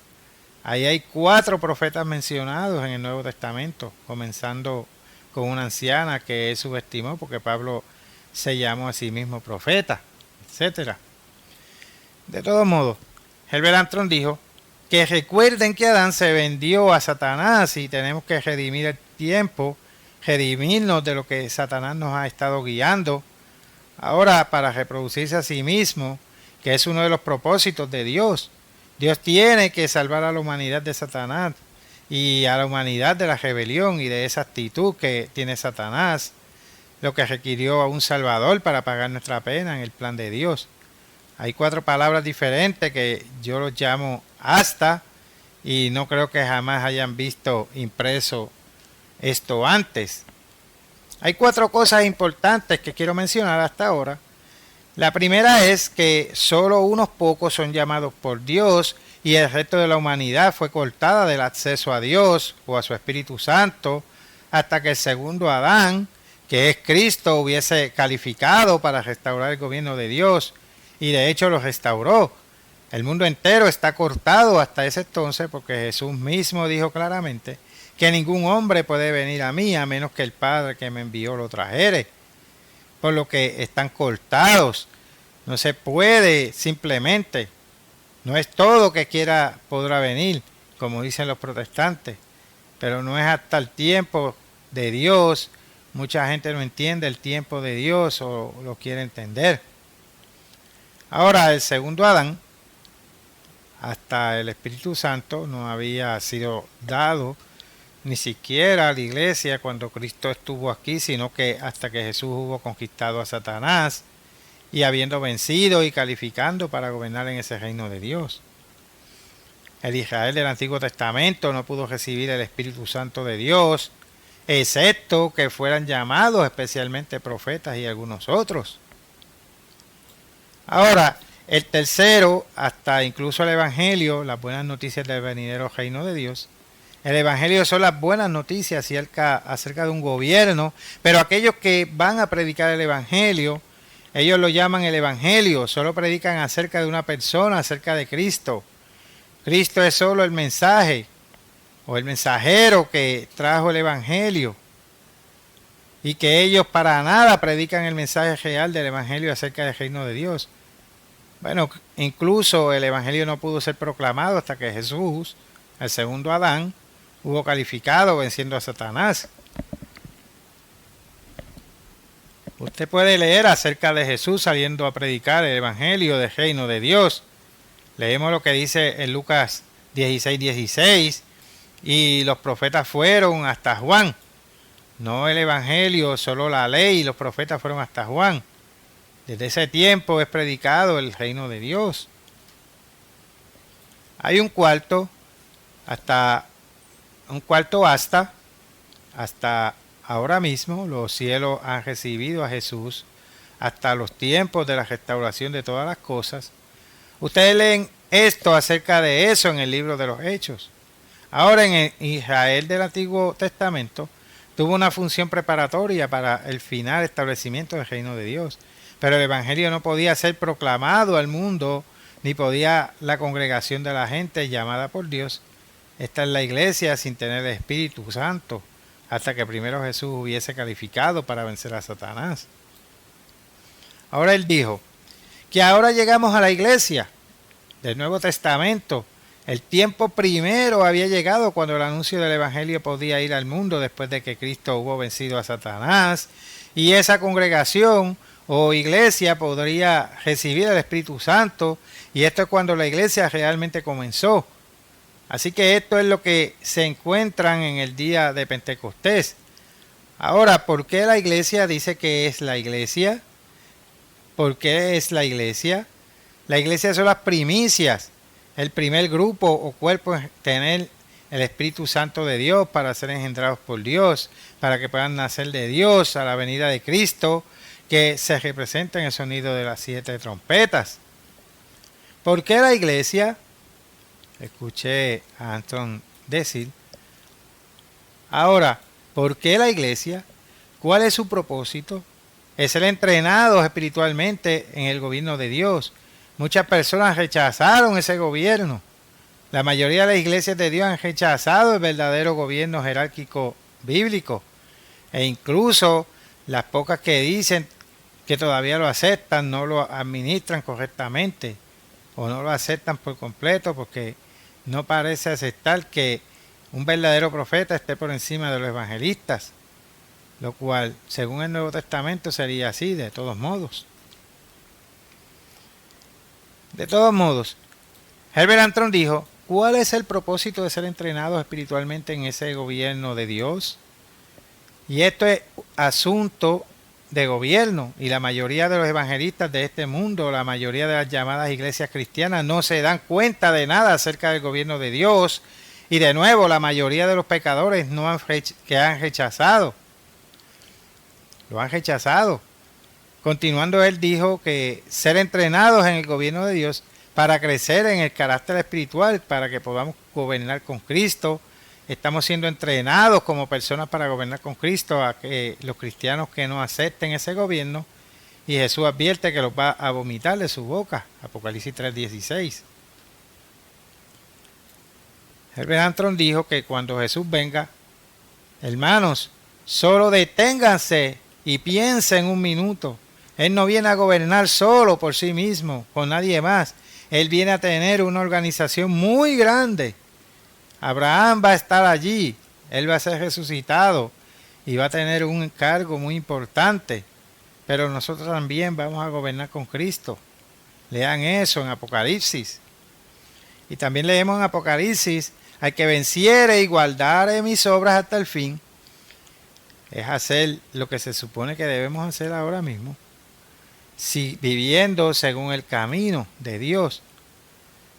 Ahí hay 4 profetas mencionados en el Nuevo Testamento, comenzando con una anciana que él subestimó porque Pablo se llamó a sí mismo profeta, etc. De todos modos, Herbert Armstrong dijo que recuerden que Adán se vendió a Satanás y tenemos que redimir el tiempo, redimirnos de lo que Satanás nos ha estado guiando ahora para reproducirse a sí mismo, que es uno de los propósitos de Dios. Dios tiene que salvar a la humanidad de Satanás y a la humanidad de la rebelión y de esa actitud que tiene Satanás, lo que requirió a un Salvador para pagar nuestra pena en el plan de Dios. Hay 4 palabras diferentes que yo los llamo hasta, y no creo que jamás hayan visto impreso esto antes. Hay 4 cosas importantes que quiero mencionar hasta ahora. La primera es que solo unos pocos son llamados por Dios y el resto de la humanidad fue cortada del acceso a Dios o a su Espíritu Santo hasta que el segundo Adán, que es Cristo, hubiese calificado para restaurar el gobierno de Dios, y de hecho lo restauró. El mundo entero está cortado hasta ese entonces porque Jesús mismo dijo claramente que ningún hombre puede venir a mí a menos que el Padre que me envió lo trajere. Por lo que están cortados. No se puede simplemente. No es todo que quiera podrá venir, como dicen los protestantes. Pero no es hasta el tiempo de Dios. Mucha gente no entiende el tiempo de Dios o lo quiere entender. Ahora, el segundo Adán, hasta el Espíritu Santo, no había sido dado ni siquiera a la iglesia cuando Cristo estuvo aquí, sino que hasta que Jesús hubo conquistado a Satanás y habiendo vencido y calificando para gobernar en ese reino de Dios. El Israel del Antiguo Testamento no pudo recibir el Espíritu Santo de Dios, excepto que fueran llamados especialmente profetas y algunos otros. Ahora, el tercero, hasta incluso el Evangelio, las buenas noticias del venidero reino de Dios. El Evangelio son las buenas noticias acerca de un gobierno, pero aquellos que van a predicar el Evangelio Ellos lo llaman el Evangelio, solo predican acerca de una persona, acerca de Cristo. Cristo es solo el mensaje o el mensajero que trajo el Evangelio. Y que ellos para nada predican el mensaje real del Evangelio acerca del reino de Dios. Bueno, incluso el Evangelio no pudo ser proclamado hasta que Jesús, el segundo Adán, hubo calificado venciendo a Satanás. Usted puede leer acerca de Jesús saliendo a predicar el Evangelio del reino de Dios. Leemos lo que dice en Lucas 16:16, y los profetas fueron hasta Juan. No el Evangelio, solo la ley y los profetas fueron hasta Juan. Desde ese tiempo es predicado el reino de Dios. Hay un cuarto hasta ahora mismo los cielos han recibido a Jesús hasta los tiempos de la restauración de todas las cosas. Ustedes leen esto acerca de eso en el libro de los Hechos. Ahora en Israel del Antiguo Testamento tuvo una función preparatoria para el final establecimiento del reino de Dios. Pero el Evangelio no podía ser proclamado al mundo, ni podía la congregación de la gente llamada por Dios estar en la iglesia sin tener el Espíritu Santo, hasta que primero Jesús hubiese calificado para vencer a Satanás. Ahora él dijo que ahora llegamos a la iglesia del Nuevo Testamento. El tiempo primero había llegado cuando el anuncio del Evangelio podía ir al mundo después de que Cristo hubo vencido a Satanás, y esa congregación o iglesia podría recibir el Espíritu Santo, y esto es cuando la iglesia realmente comenzó. Así que esto es lo que se encuentran en el día de Pentecostés. Ahora, ¿por qué la iglesia dice que es la iglesia? ¿Por qué es la iglesia? La iglesia son las primicias, el primer grupo o cuerpo en tener el Espíritu Santo de Dios para ser engendrados por Dios, para que puedan nacer de Dios a la venida de Cristo, que se representa en el sonido de las 7 trompetas. ¿Por qué la iglesia? Escuché a Anton decir. Ahora, ¿por qué la iglesia? ¿Cuál es su propósito? Es ser entrenados espiritualmente en el gobierno de Dios. Muchas personas rechazaron ese gobierno. La mayoría de las iglesias de Dios han rechazado el verdadero gobierno jerárquico bíblico. E incluso las pocas que dicen que todavía lo aceptan, no lo administran correctamente. O no lo aceptan por completo porque no parece aceptar que un verdadero profeta esté por encima de los evangelistas. Lo cual, según el Nuevo Testamento, sería así de todos modos. De todos modos, Herbert Armstrong dijo, ¿cuál es el propósito de ser entrenados espiritualmente en ese gobierno de Dios? Y esto es asunto de gobierno, y la mayoría de los evangelistas de este mundo, la mayoría de las llamadas iglesias cristianas no se dan cuenta de nada acerca del gobierno de Dios, y de nuevo la mayoría de los pecadores que han rechazado, lo han rechazado. Continuando, él dijo que ser entrenados en el gobierno de Dios para crecer en el carácter espiritual, para que podamos gobernar con Cristo. Estamos siendo entrenados como personas para gobernar con Cristo, a que los cristianos que no acepten ese gobierno, y Jesús advierte que los va a vomitar de su boca. Apocalipsis 3:16. Herbert Armstrong dijo que cuando Jesús venga, hermanos, solo deténganse y piensen un minuto. Él no viene a gobernar solo por sí mismo, con nadie más. Él viene a tener una organización muy grande. Abraham va a estar allí, él va a ser resucitado y va a tener un encargo muy importante. Pero nosotros también vamos a gobernar con Cristo. Lean eso en Apocalipsis. Y también leemos en Apocalipsis, al que venciere y guardare mis obras hasta el fin. Es hacer lo que se supone que debemos hacer ahora mismo. Si viviendo según el camino de Dios,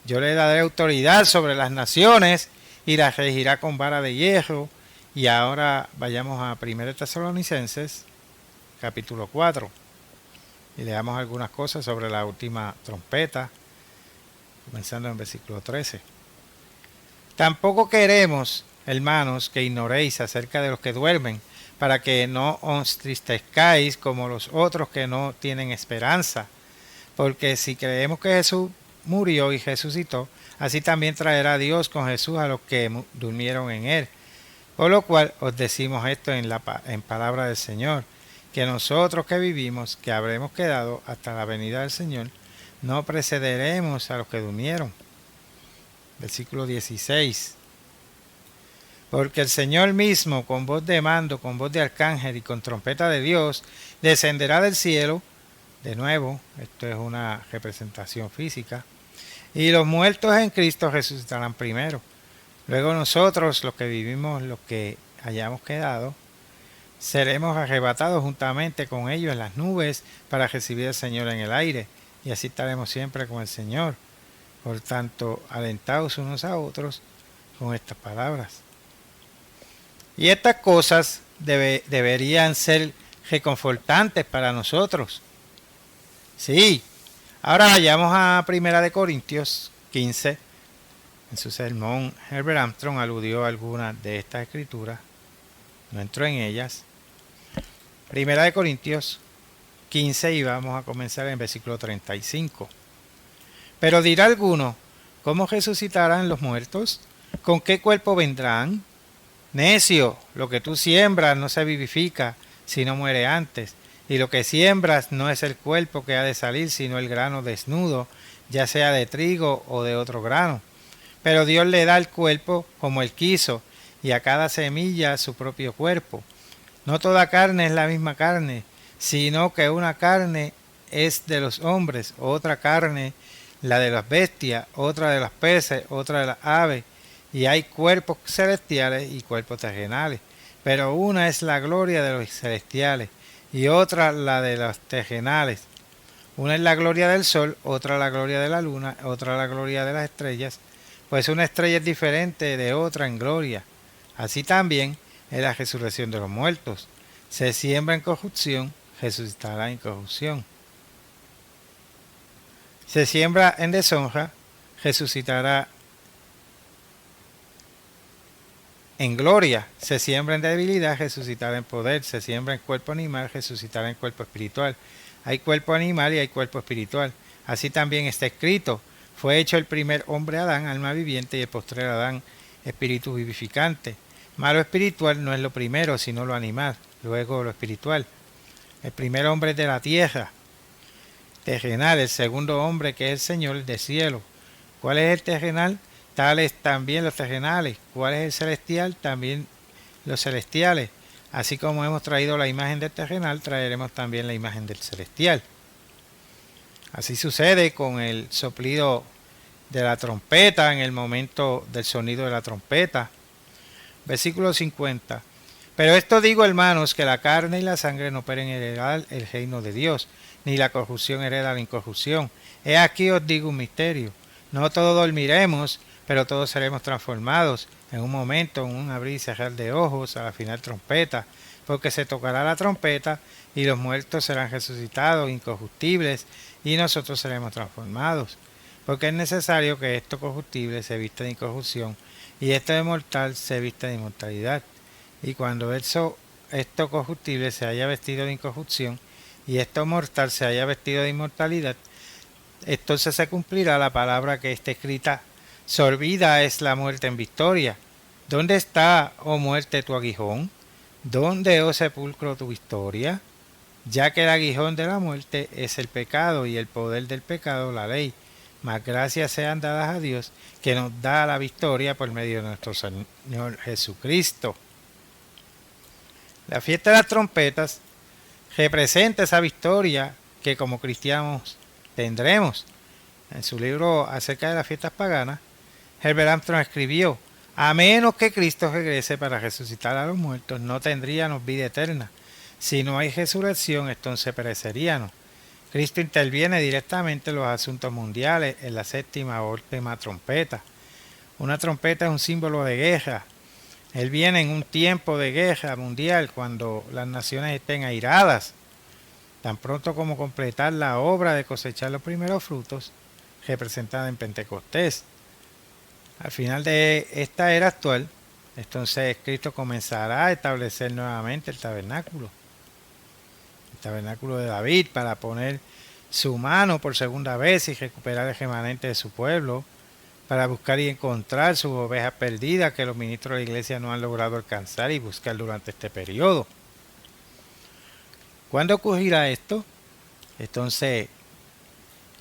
yo le daré autoridad sobre las naciones y las regirá con vara de hierro. Y ahora vayamos a 1 Tesalonicenses, capítulo 4, y leamos algunas cosas sobre la última trompeta, comenzando en versículo 13. Tampoco queremos, hermanos, que ignoréis acerca de los que duermen, para que no os tristezcáis como los otros que no tienen esperanza. Porque si creemos que Jesús murió y resucitó, así también traerá Dios con Jesús a los que durmieron en él. Por lo cual os decimos esto en palabra del Señor, que nosotros que vivimos, que habremos quedado hasta la venida del Señor, no precederemos a los que durmieron. Versículo 16. Porque el Señor mismo, con voz de mando, con voz de arcángel y con trompeta de Dios, descenderá del cielo. De nuevo, esto es una representación física. Y los muertos en Cristo resucitarán primero. Luego nosotros, los que vivimos, los que hayamos quedado, seremos arrebatados juntamente con ellos en las nubes para recibir al Señor en el aire. Y así estaremos siempre con el Señor. Por tanto, alentaos unos a otros con estas palabras. Y estas cosas deberían ser reconfortantes para nosotros. Sí. Ahora vayamos a 1 Corintios 15. En su sermón, Herbert Armstrong aludió a algunas de estas escrituras. No entró en ellas. 1 Corintios 15 y vamos a comenzar en versículo 35. Pero dirá alguno, ¿cómo resucitarán los muertos? ¿Con qué cuerpo vendrán? Necio, lo que tú siembras no se vivifica, sino muere antes. Y lo que siembras no es el cuerpo que ha de salir, sino el grano desnudo, ya sea de trigo o de otro grano. Pero Dios le da el cuerpo como Él quiso, y a cada semilla su propio cuerpo. No toda carne es la misma carne, sino que una carne es de los hombres, otra carne la de las bestias, otra de los peces, otra de las aves. Y hay cuerpos celestiales y cuerpos terrenales, pero una es la gloria de los celestiales y otra la de los terrenales. Una es la gloria del sol, otra la gloria de la luna, otra la gloria de las estrellas, pues una estrella es diferente de otra en gloria. Así también es la resurrección de los muertos. Se siembra en corrupción, resucitará en corrupción. Se siembra en deshonra, resucitará en gloria. Se siembra en debilidad, resucitará en poder. Se siembra en cuerpo animal, resucitará en cuerpo espiritual. Hay cuerpo animal y hay cuerpo espiritual. Así también está escrito: fue hecho el primer hombre Adán, alma viviente, y el postrer Adán, espíritu vivificante. Malo espiritual no es lo primero, sino lo animal, luego lo espiritual. El primer hombre es de la tierra, terrenal. El segundo hombre, que es el Señor, del cielo. ¿Cuál es el terrenal? Tales también los terrenales. ¿Cuál es el celestial? También los celestiales. Así como hemos traído la imagen del terrenal, traeremos también la imagen del celestial. Así sucede con el soplido de la trompeta en el momento del sonido de la trompeta. Versículo 50. Pero esto digo, hermanos, que la carne y la sangre no pueden heredar el reino de Dios, ni la corrupción hereda la incorrupción. He aquí os digo un misterio. No todos dormiremos, pero todos seremos transformados en un momento, en un abrir y cerrar de ojos, a la final trompeta, porque se tocará la trompeta y los muertos serán resucitados incorruptibles y nosotros seremos transformados, porque es necesario que esto corruptible se vista de incorrupción y esto de mortal se vista de inmortalidad. Y cuando esto corruptible se haya vestido de incorrupción y esto mortal se haya vestido de inmortalidad, entonces se cumplirá la palabra que está escrita: sorbida es la muerte en victoria. ¿Dónde está, oh muerte, tu aguijón? ¿Dónde, oh sepulcro, tu victoria? Ya que el aguijón de la muerte es el pecado y el poder del pecado la ley. Mas gracias sean dadas a Dios, que nos da la victoria por medio de nuestro Señor Jesucristo. La fiesta de las trompetas representa esa victoria que como cristianos tendremos. En su libro acerca de las fiestas paganas, Herbert Armstrong escribió: a menos que Cristo regrese para resucitar a los muertos, no tendríamos vida eterna. Si no hay resurrección, entonces pereceríamos. Cristo interviene directamente en los asuntos mundiales en la séptima o última trompeta. Una trompeta es un símbolo de guerra. Él viene en un tiempo de guerra mundial, cuando las naciones estén airadas. Tan pronto como completar la obra de cosechar los primeros frutos, representada en Pentecostés. Al final de esta era actual, entonces Cristo comenzará a establecer nuevamente el tabernáculo de David, para poner su mano por segunda vez y recuperar el remanente de su pueblo, para buscar y encontrar sus ovejas perdidas que los ministros de la iglesia no han logrado alcanzar y buscar durante este periodo. ¿Cuándo ocurrirá esto? Entonces,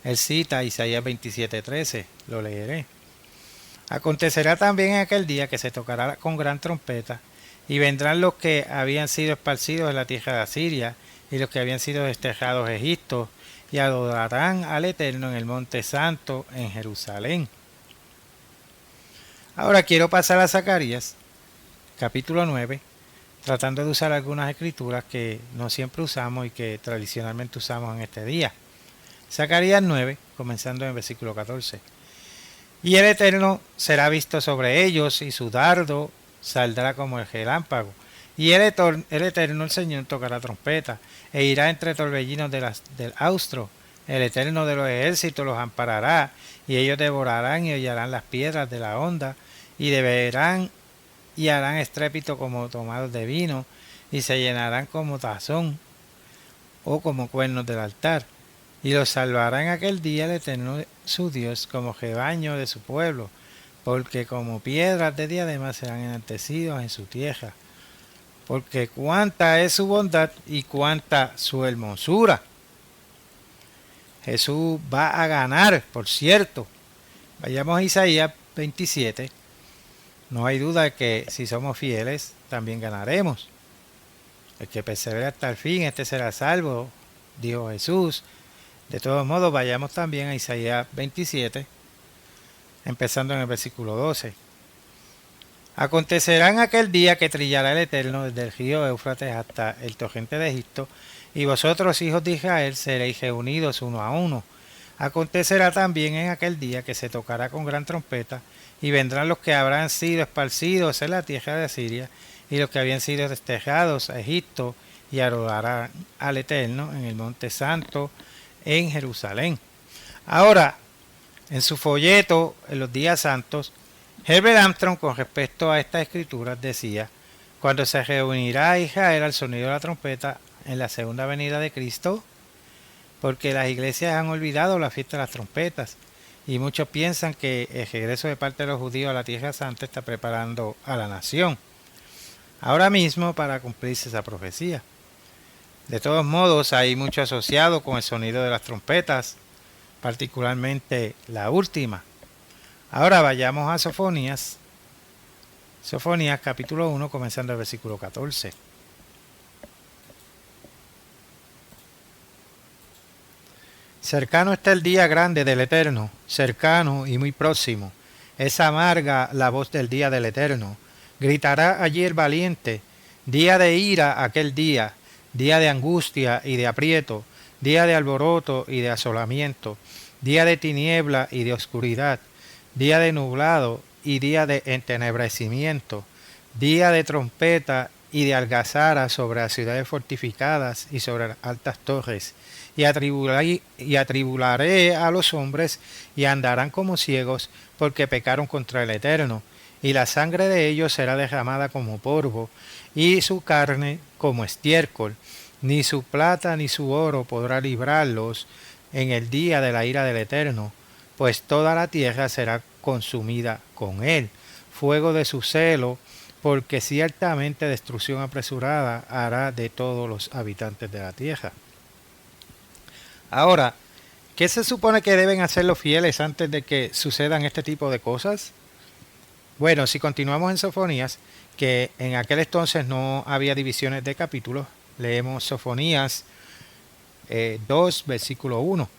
él cita Isaías 27:13, lo leeré. Acontecerá también en aquel día que se tocará con gran trompeta, y vendrán los que habían sido esparcidos en la tierra de Asiria, y los que habían sido desterrados a Egipto, y adorarán al Eterno en el monte santo en Jerusalén. Ahora quiero pasar a Zacarías, capítulo 9, tratando de usar algunas escrituras que no siempre usamos y que tradicionalmente usamos en este día. Zacarías 9, comenzando en el versículo 14. Y el Eterno será visto sobre ellos, y su dardo saldrá como el relámpago. Y el Eterno, el Señor, tocará trompeta, e irá entre torbellinos del austro. El Eterno de los ejércitos los amparará, y ellos devorarán y hollarán las piedras de la onda, y beberán y harán estrépito como tomados de vino, y se llenarán como tazón o como cuernos del altar. Y los salvará en aquel día el Eterno su Dios como rebaño de su pueblo, porque como piedras de diadema serán enaltecidos en su tierra. Porque cuánta es su bondad y cuánta su hermosura. Jesús va a ganar, por cierto. Vayamos a Isaías 27. No hay duda de que si somos fieles, también ganaremos. El que persevera hasta el fin, este será salvo, dijo Jesús. De todos modos, vayamos también a Isaías 27, empezando en el versículo 12. Acontecerá en aquel día que trillará el Eterno desde el río Éufrates hasta el torrente de Egipto, y vosotros, hijos de Israel, seréis reunidos uno a uno. Acontecerá también en aquel día que se tocará con gran trompeta, y vendrán los que habrán sido esparcidos en la tierra de Asiria, y los que habían sido desterrados a Egipto, y adorarán al Eterno en el monte santo en Jerusalén. Ahora, en su folleto, en los días santos, Herbert Armstrong, con respecto a estas escrituras, decía: cuando se reunirá Israel al sonido de la trompeta en la segunda venida de Cristo, porque las iglesias han olvidado la fiesta de las trompetas, y muchos piensan que el regreso de parte de los judíos a la Tierra Santa está preparando a la nación ahora mismo para cumplirse esa profecía. De todos modos, hay mucho asociado con el sonido de las trompetas, particularmente la última. Ahora vayamos a Sofonías. Sofonías capítulo 1, comenzando el versículo 14. Cercano está el día grande del Eterno, cercano y muy próximo. Es amarga la voz del día del Eterno. Gritará allí el valiente: día de ira aquel día, día de angustia y de aprieto, día de alboroto y de asolamiento, día de tiniebla y de oscuridad, día de nublado y día de entenebrecimiento, día de trompeta y de algazara sobre las ciudades fortificadas y sobre las altas torres. Y atribularé a los hombres, y andarán como ciegos, porque pecaron contra el Eterno, y la sangre de ellos será derramada como polvo, y su carne como estiércol. Ni su plata ni su oro podrá librarlos en el día de la ira del Eterno, pues toda la tierra será consumida con él. Fuego de su celo, porque ciertamente destrucción apresurada hará de todos los habitantes de la tierra. Ahora, ¿qué se supone que deben hacer los fieles antes de que sucedan este tipo de cosas? Bueno, si continuamos en Sofonías, que en aquel entonces no había divisiones de capítulos, leemos Sofonías 2, versículo 1.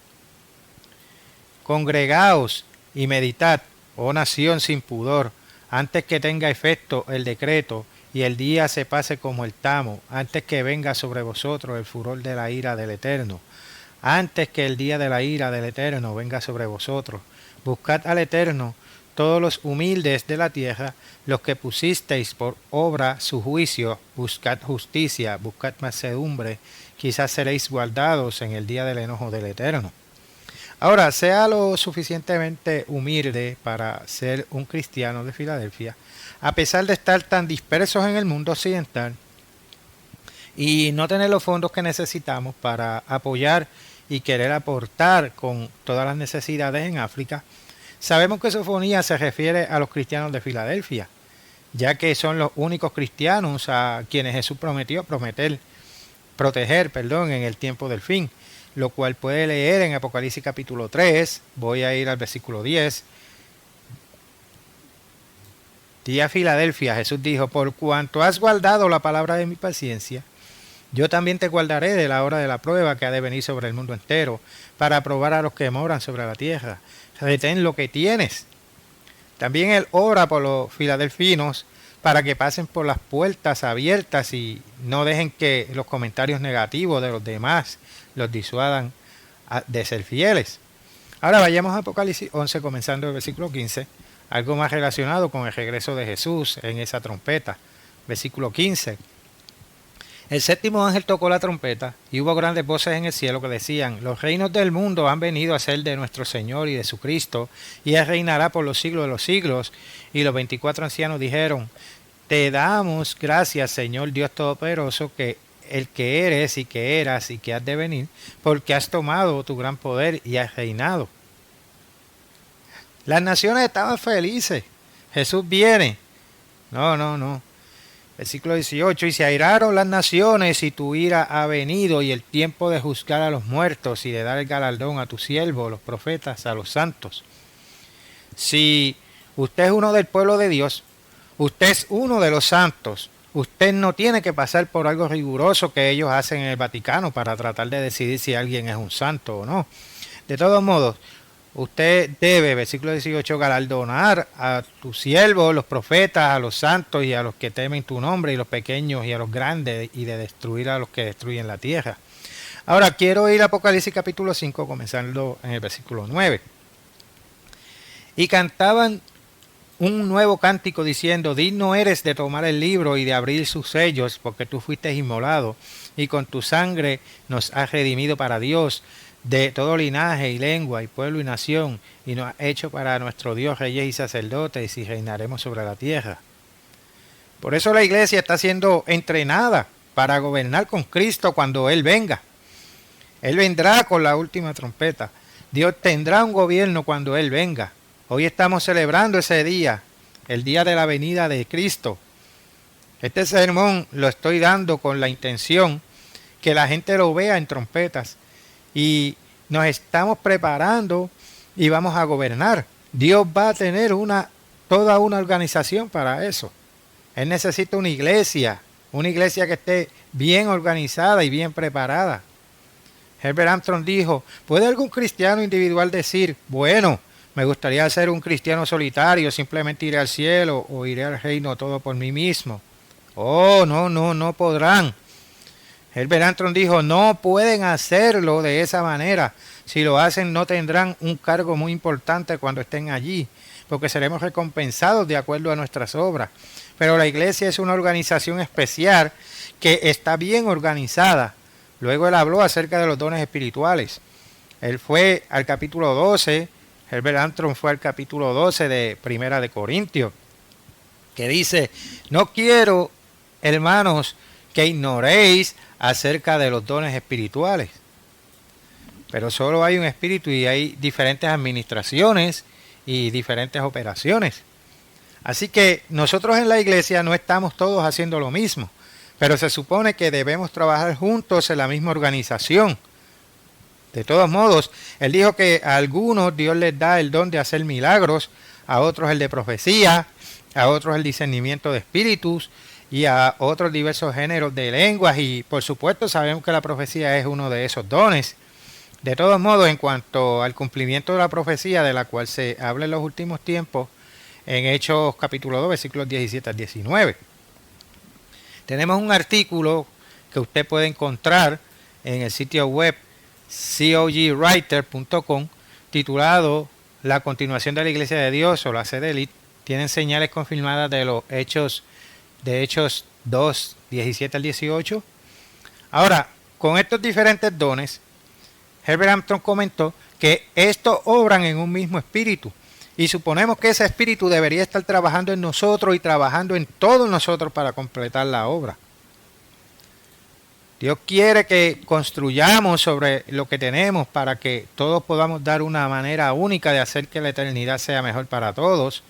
Congregaos y meditad, oh nación sin pudor, antes que tenga efecto el decreto y el día se pase como el tamo, antes que venga sobre vosotros el furor de la ira del Eterno. Antes que el día de la ira del Eterno venga sobre vosotros. Buscad al Eterno, todos los humildes de la tierra, los que pusisteis por obra su juicio. Buscad justicia, buscad mansedumbre, quizás seréis guardados en el día del enojo del Eterno. Ahora, sea lo suficientemente humilde para ser un cristiano de Filadelfia, a pesar de estar tan dispersos en el mundo occidental y no tener los fondos que necesitamos para apoyar y querer aportar con todas las necesidades en África. Sabemos que Sofonía se refiere a los cristianos de Filadelfia, ya que son los únicos cristianos a quienes Jesús prometió proteger en el tiempo del fin, lo cual puede leer en Apocalipsis capítulo 3, voy a ir al versículo 10. Di a Filadelfia, Jesús dijo, por cuanto has guardado la palabra de mi paciencia, yo también te guardaré de la hora de la prueba que ha de venir sobre el mundo entero, para probar a los que moran sobre la tierra. Retén lo que tienes. También él ora por los filadelfinos para que pasen por las puertas abiertas y no dejen que los comentarios negativos de los demás los disuadan de ser fieles. Ahora vayamos a Apocalipsis 11, comenzando el versículo 15, algo más relacionado con el regreso de Jesús en esa trompeta. Versículo 15. El séptimo ángel tocó la trompeta y hubo grandes voces en el cielo que decían, los reinos del mundo han venido a ser de nuestro Señor y de su Cristo, y Él reinará por los siglos de los siglos. Y los 24 ancianos dijeron, te damos gracias, Señor Dios Todopoderoso, que el que eres y que eras y que has de venir, porque has tomado tu gran poder y has reinado. Las naciones estaban felices. Jesús viene. No. Versículo 18, y se airaron las naciones y tu ira ha venido y el tiempo de juzgar a los muertos y de dar el galardón a tus siervos, los profetas, a los santos. Si usted es uno del pueblo de Dios, usted es uno de los santos, usted no tiene que pasar por algo riguroso que ellos hacen en el Vaticano para tratar de decidir si alguien es un santo o no. De todos modos, usted debe, versículo 18, galardonar a tus siervos, los profetas, a los santos y a los que temen tu nombre, y los pequeños y a los grandes, y de destruir a los que destruyen la tierra. Ahora quiero ir a Apocalipsis capítulo 5, comenzando en el versículo 9. Y cantaban un nuevo cántico diciendo, digno eres de tomar el libro y de abrir sus sellos, porque tú fuiste inmolado, y con tu sangre nos has redimido para Dios, de todo linaje y lengua y pueblo y nación, y nos ha hecho para nuestro Dios reyes y sacerdotes, y reinaremos sobre la tierra. Por eso la iglesia está siendo entrenada para gobernar con Cristo cuando Él venga. Él vendrá con la última trompeta. Dios tendrá un gobierno cuando Él venga. Hoy estamos celebrando ese día, el día de la venida de Cristo. Este sermón lo estoy dando con la intención que la gente lo vea en trompetas. Y nos estamos preparando y vamos a gobernar. Dios va a tener toda una organización para eso. Él necesita una iglesia que esté bien organizada y bien preparada. Herbert Armstrong dijo, ¿puede algún cristiano individual decir, bueno, me gustaría ser un cristiano solitario, simplemente iré al cielo o iré al reino todo por mí mismo? Oh, no podrán. Herbert Armstrong dijo, no pueden hacerlo de esa manera. Si lo hacen no tendrán un cargo muy importante cuando estén allí, porque seremos recompensados de acuerdo a nuestras obras. Pero la iglesia es una organización especial que está bien organizada. Luego él habló acerca de los dones espirituales. Él fue al capítulo 12, Herbert Armstrong fue al capítulo 12 de Primera de Corintios, que dice, no quiero, hermanos, que ignoréis acerca de los dones espirituales. Pero solo hay un espíritu y hay diferentes administraciones y diferentes operaciones. Así que nosotros en la iglesia no estamos todos haciendo lo mismo, pero se supone que debemos trabajar juntos en la misma organización. De todos modos, él dijo que a algunos Dios les da el don de hacer milagros, a otros el de profecía, a otros el discernimiento de espíritus, y a otros diversos géneros de lenguas, y por supuesto sabemos que la profecía es uno de esos dones. De todos modos, en cuanto al cumplimiento de la profecía de la cual se habla en los últimos tiempos, en Hechos capítulo 2, versículos 17 al 19, tenemos un artículo que usted puede encontrar en el sitio web cogwriter.com titulado La continuación de la Iglesia de Dios o la CDLIT. Tienen señales confirmadas de los Hechos 2, 17 al 18. Ahora, con estos diferentes dones, Herbert Armstrong comentó que estos obran en un mismo espíritu. Y suponemos que ese espíritu debería estar trabajando en nosotros y trabajando en todos nosotros para completar la obra. Dios quiere que construyamos sobre lo que tenemos para que todos podamos dar una manera única de hacer que la eternidad sea mejor para todos.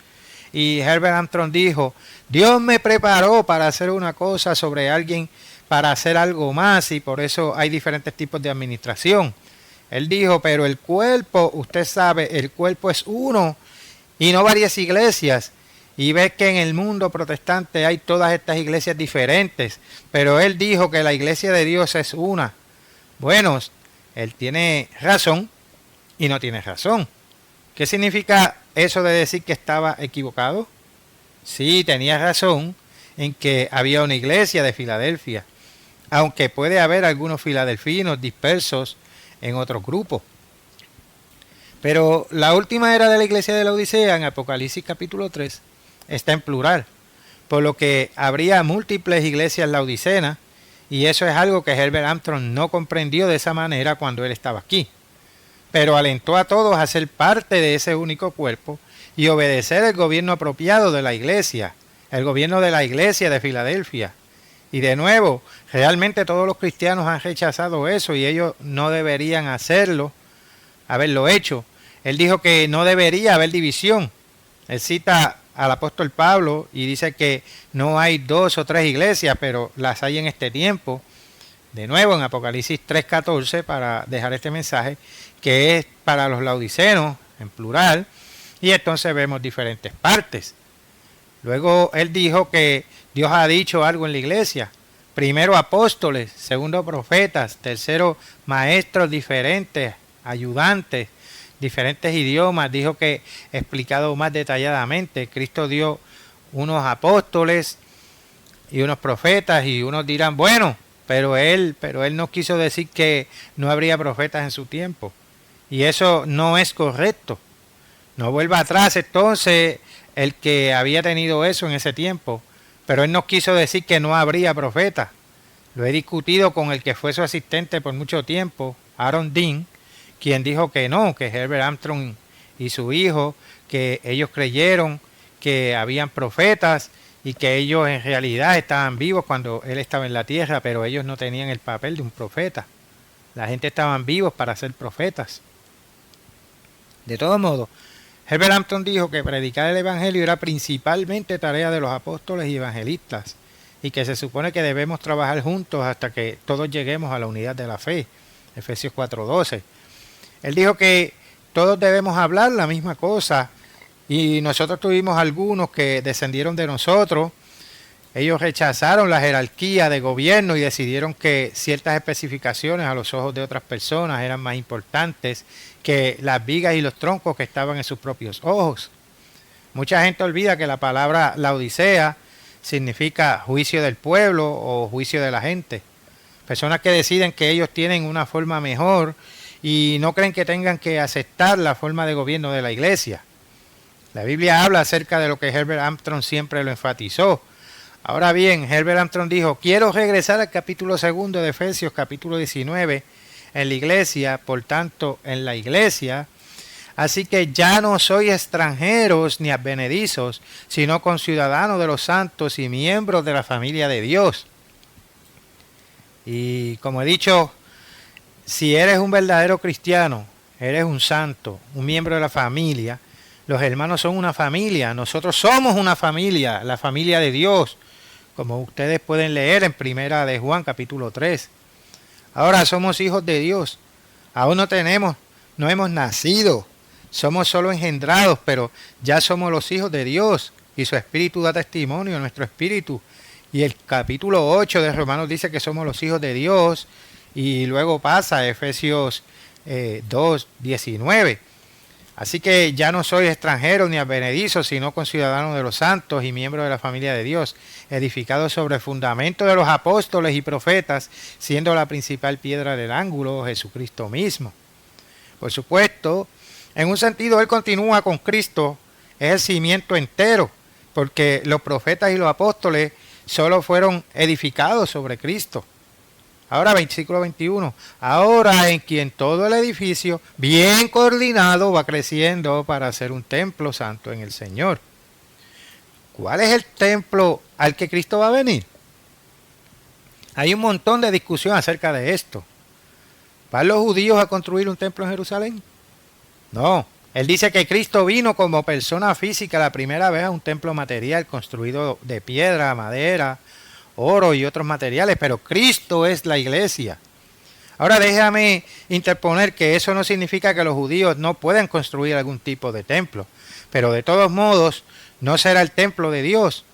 Y Herbert Armstrong dijo, Dios me preparó para hacer una cosa sobre alguien, para hacer algo más, y por eso hay diferentes tipos de administración. Él dijo, pero el cuerpo, usted sabe, el cuerpo es uno y no varias iglesias. Y ves que en el mundo protestante hay todas estas iglesias diferentes, pero él dijo que la iglesia de Dios es una. Bueno, él tiene razón y no tiene razón. ¿Qué significa eso de decir que estaba equivocado? Sí, tenía razón en que había una iglesia de Filadelfia, aunque puede haber algunos filadelfinos dispersos en otros grupos. Pero la última era de la iglesia de la Odisea, en Apocalipsis capítulo 3, está en plural, por lo que habría múltiples iglesias laodicenas, y eso es algo que Herbert Armstrong no comprendió de esa manera cuando él estaba aquí. Pero alentó a todos a ser parte de ese único cuerpo y obedecer el gobierno apropiado de la iglesia, el gobierno de la iglesia de Filadelfia. Y de nuevo, realmente todos los cristianos han rechazado eso y ellos no deberían haberlo hecho. Él dijo que no debería haber división. Él cita al apóstol Pablo y dice que no hay 2 o 3 iglesias, pero las hay en este tiempo. De nuevo en Apocalipsis 3:14, para dejar este mensaje, que es para los laodicenos, en plural, y entonces vemos diferentes partes. Luego él dijo que Dios ha dicho algo en la iglesia. Primero apóstoles, segundo profetas, tercero maestros diferentes, ayudantes, diferentes idiomas. Dijo que explicado más detalladamente, Cristo dio unos apóstoles y unos profetas, y unos dirán, bueno, pero él no quiso decir que no habría profetas en su tiempo. Y eso no es correcto. No vuelva atrás entonces el que había tenido eso en ese tiempo. Pero él no quiso decir que no habría profetas. Lo he discutido con el que fue su asistente por mucho tiempo, Aaron Dean, quien dijo que no, que Herbert Armstrong y su hijo, que ellos creyeron que habían profetas y que ellos en realidad estaban vivos cuando él estaba en la tierra, pero ellos no tenían el papel de un profeta. La gente estaban vivos para ser profetas. De todos modos, Herbert Armstrong dijo que predicar el evangelio era principalmente tarea de los apóstoles y evangelistas, y que se supone que debemos trabajar juntos hasta que todos lleguemos a la unidad de la fe, Efesios 4:12. Él dijo que todos debemos hablar la misma cosa, y nosotros tuvimos algunos que descendieron de nosotros. Ellos rechazaron la jerarquía de gobierno y decidieron que ciertas especificaciones a los ojos de otras personas eran más importantes que las vigas y los troncos que estaban en sus propios ojos. Mucha gente olvida que la palabra laodicea significa juicio del pueblo o juicio de la gente. Personas que deciden que ellos tienen una forma mejor y no creen que tengan que aceptar la forma de gobierno de la iglesia. La Biblia habla acerca de lo que Herbert Armstrong siempre lo enfatizó. Ahora bien, Herbert Armstrong dijo, quiero regresar al capítulo 2 de Efesios, capítulo 19, en la iglesia, por tanto, en la iglesia. Así que ya no sois extranjeros ni advenedizos, sino conciudadanos de los santos y miembros de la familia de Dios. Y como he dicho, si eres un verdadero cristiano, eres un santo, un miembro de la familia, los hermanos son una familia, nosotros somos una familia, la familia de Dios, como ustedes pueden leer en Primera de Juan capítulo 3. Ahora somos hijos de Dios, aún no hemos nacido, somos solo engendrados, pero ya somos los hijos de Dios y su espíritu da testimonio a nuestro espíritu. Y el capítulo 8 de Romanos dice que somos los hijos de Dios, y luego pasa a Efesios 2:19. Así que ya no soy extranjero ni advenedizo, sino conciudadano de los santos y miembro de la familia de Dios, edificado sobre el fundamento de los apóstoles y profetas, siendo la principal piedra del ángulo Jesucristo mismo. Por supuesto, en un sentido él continúa con Cristo, es el cimiento entero, porque los profetas y los apóstoles solo fueron edificados sobre Cristo. Ahora, versículo 21. Ahora en quien todo el edificio, bien coordinado, va creciendo para ser un templo santo en el Señor. ¿Cuál es el templo al que Cristo va a venir? Hay un montón de discusión acerca de esto. ¿Van los judíos a construir un templo en Jerusalén? No. Él dice que Cristo vino como persona física la primera vez a un templo material construido de piedra, madera, oro y otros materiales, pero Cristo es la iglesia. Ahora déjame interponer que eso no significa que los judíos no puedan construir algún tipo de templo, pero de todos modos no será el templo de Dios.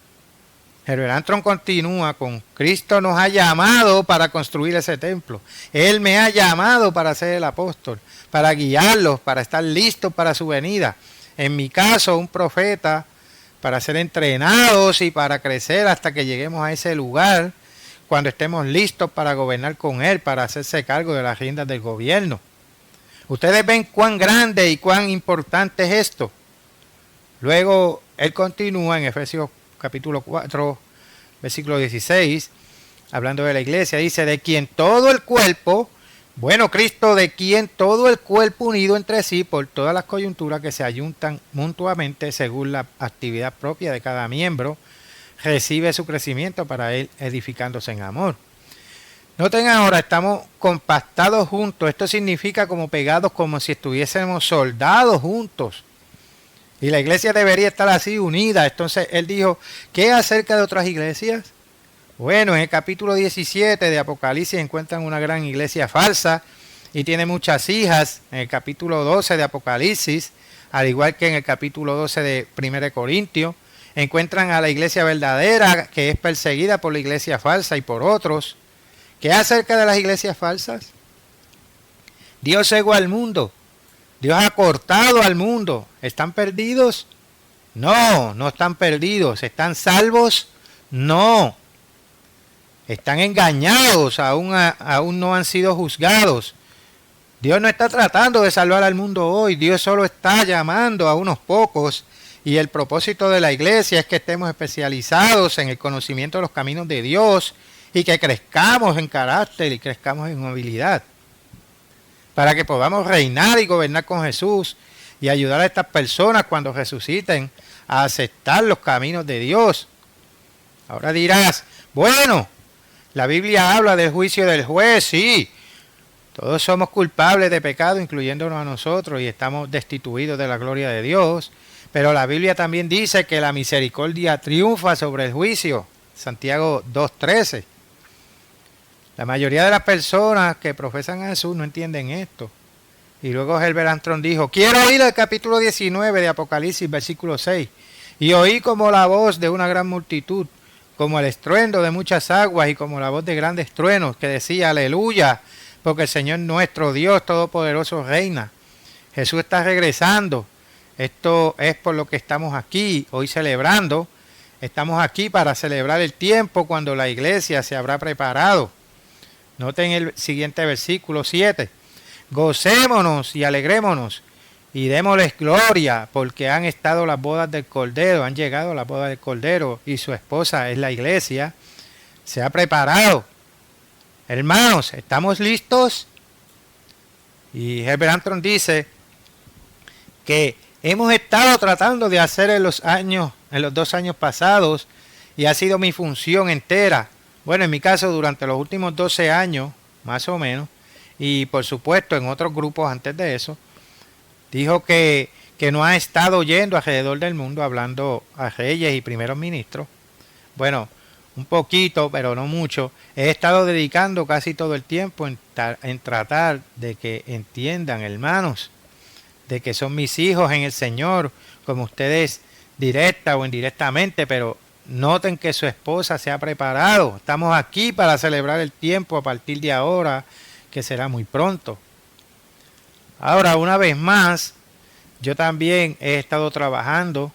Herbert Armstrong continúa con: Cristo nos ha llamado para construir ese templo. Él me ha llamado para ser el apóstol, para guiarlos, para estar listos para su venida. En mi caso, un profeta, para ser entrenados y para crecer hasta que lleguemos a ese lugar, cuando estemos listos para gobernar con Él, para hacerse cargo de las riendas del gobierno. Ustedes ven cuán grande y cuán importante es esto. Luego, él continúa en Efesios capítulo 4, versículo 16, hablando de la iglesia, dice: de quien todo el cuerpo, bueno, Cristo, de quien todo el cuerpo unido entre sí por todas las coyunturas que se ayuntan mutuamente según la actividad propia de cada miembro, recibe su crecimiento para él edificándose en amor. Noten ahora, estamos compactados juntos. Esto significa como pegados, como si estuviésemos soldados juntos. Y la iglesia debería estar así, unida. Entonces él dijo: ¿qué acerca de otras iglesias? Bueno, en el capítulo 17 de Apocalipsis encuentran una gran iglesia falsa y tiene muchas hijas. En el capítulo 12 de Apocalipsis, al igual que en el capítulo 12 de 1 Corintios, encuentran a la iglesia verdadera que es perseguida por la iglesia falsa y por otros. ¿Qué acerca de las iglesias falsas? Dios cegó al mundo. Dios ha cortado al mundo. ¿Están perdidos? No, no están perdidos. ¿Están salvos? No. Están engañados, aún no han sido juzgados. Dios no está tratando de salvar al mundo hoy. Dios solo está llamando a unos pocos. Y el propósito de la iglesia es que estemos especializados en el conocimiento de los caminos de Dios y que crezcamos en carácter y crezcamos en habilidad, para que podamos reinar y gobernar con Jesús y ayudar a estas personas cuando resuciten a aceptar los caminos de Dios. Ahora dirás: bueno, la Biblia habla del juicio del juez. Sí, todos somos culpables de pecado, incluyéndonos a nosotros, y estamos destituidos de la gloria de Dios. Pero la Biblia también dice que la misericordia triunfa sobre el juicio. Santiago 2:13. La mayoría de las personas que profesan a Jesús no entienden esto. Y luego Herbert Armstrong dijo: quiero oír el capítulo 19 de Apocalipsis, versículo 6. Y oí como la voz de una gran multitud, como el estruendo de muchas aguas y como la voz de grandes truenos, que decía: aleluya, porque el Señor nuestro Dios Todopoderoso reina. Jesús está regresando. Esto es por lo que estamos aquí hoy celebrando. Estamos aquí para celebrar el tiempo cuando la iglesia se habrá preparado. Noten el siguiente versículo 7. Gocémonos y alegrémonos y démosles gloria, porque han estado las bodas del Cordero, han llegado las bodas del Cordero y su esposa es la iglesia. Se ha preparado. Hermanos, ¿estamos listos? Y Herbert Armstrong dice que hemos estado tratando de hacer en los 2 años pasados, y ha sido mi función entera. Bueno, en mi caso durante los últimos 12 años, más o menos, y por supuesto en otros grupos antes de eso. Dijo que no ha estado yendo alrededor del mundo hablando a reyes y primeros ministros. Bueno, un poquito, pero no mucho. He estado dedicando casi todo el tiempo en tratar de que entiendan, hermanos, de que son mis hijos en el Señor, como ustedes directa o indirectamente, pero noten que su esposa se ha preparado. Estamos aquí para celebrar el tiempo a partir de ahora, que será muy pronto. Ahora, una vez más, yo también he estado trabajando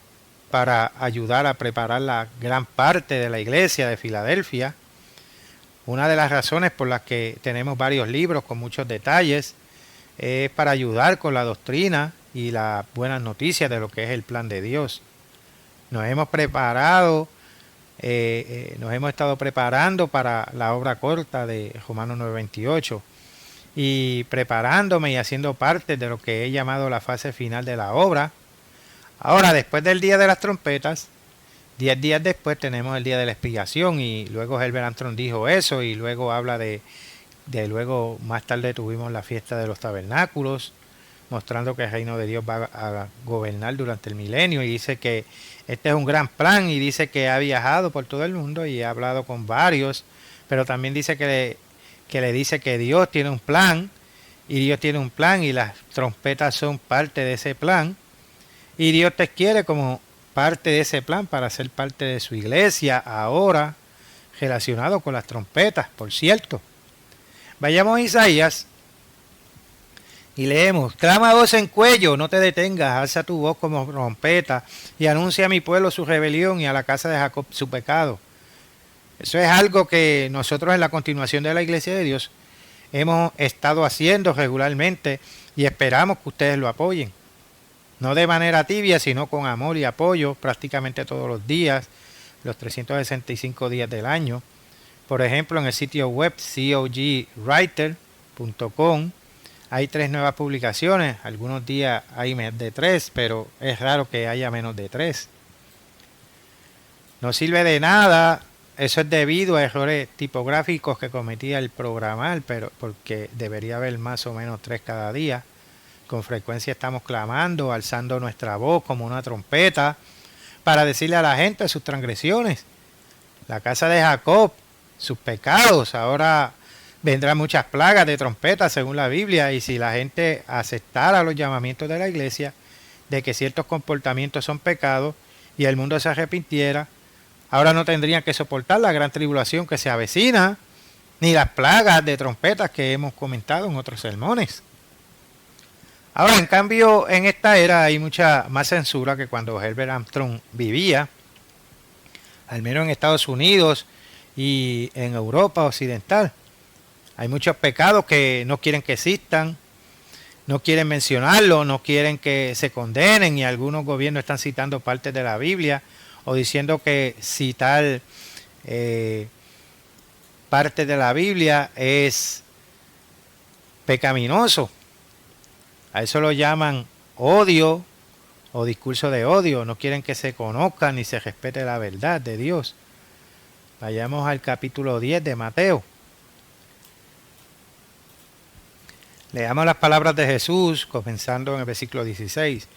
para ayudar a preparar la gran parte de la iglesia de Filadelfia. Una de las razones por las que tenemos varios libros con muchos detalles es para ayudar con la doctrina y las buenas noticias de lo que es el plan de Dios. Nos hemos preparado Nos hemos estado preparando para la obra corta de Romanos 9:28 y preparándome y haciendo parte de lo que he llamado la fase final de la obra. Ahora, después del día de las trompetas, 10 días después tenemos el día de la expiación, y luego Herbert Armstrong dijo eso, y luego habla de luego más tarde tuvimos la fiesta de los tabernáculos, mostrando que el reino de Dios va a gobernar durante el milenio, y dice que este es un gran plan, y dice que ha viajado por todo el mundo y ha hablado con varios, pero también dice que le dice que Dios tiene un plan, y Dios tiene un plan, y las trompetas son parte de ese plan, y Dios te quiere como parte de ese plan para ser parte de su iglesia ahora, relacionado con las trompetas, por cierto. Vayamos a Isaías y leemos: clama a voz en cuello, no te detengas, alza tu voz como trompeta y anuncia a mi pueblo su rebelión y a la casa de Jacob su pecado. Eso es algo que nosotros en la continuación de la Iglesia de Dios hemos estado haciendo regularmente, y esperamos que ustedes lo apoyen. No de manera tibia, sino con amor y apoyo prácticamente todos los días, los 365 días del año. Por ejemplo, en el sitio web cogwriter.com hay 3 nuevas publicaciones. Algunos días hay más de 3, pero es raro que haya menos de 3. No sirve de nada. Eso es debido a errores tipográficos que cometía el programar, pero porque debería haber más o menos 3 cada día. Con frecuencia estamos clamando, alzando nuestra voz como una trompeta para decirle a la gente sus transgresiones, la casa de Jacob, sus pecados. Ahora vendrán muchas plagas de trompetas según la Biblia, y si la gente aceptara los llamamientos de la iglesia de que ciertos comportamientos son pecados y el mundo se arrepintiera, ahora no tendrían que soportar la gran tribulación que se avecina, ni las plagas de trompetas que hemos comentado en otros sermones. Ahora, en cambio, en esta era hay mucha más censura que cuando Herbert Armstrong vivía, al menos en Estados Unidos y en Europa occidental. Hay muchos pecados que no quieren que existan, no quieren mencionarlo, no quieren que se condenen, y algunos gobiernos están citando partes de la Biblia o diciendo que citar parte de la Biblia es pecaminoso. A eso lo llaman odio o discurso de odio. No quieren que se conozca ni se respete la verdad de Dios. Vayamos al capítulo 10 de Mateo. Leamos las palabras de Jesús, comenzando en el versículo 16.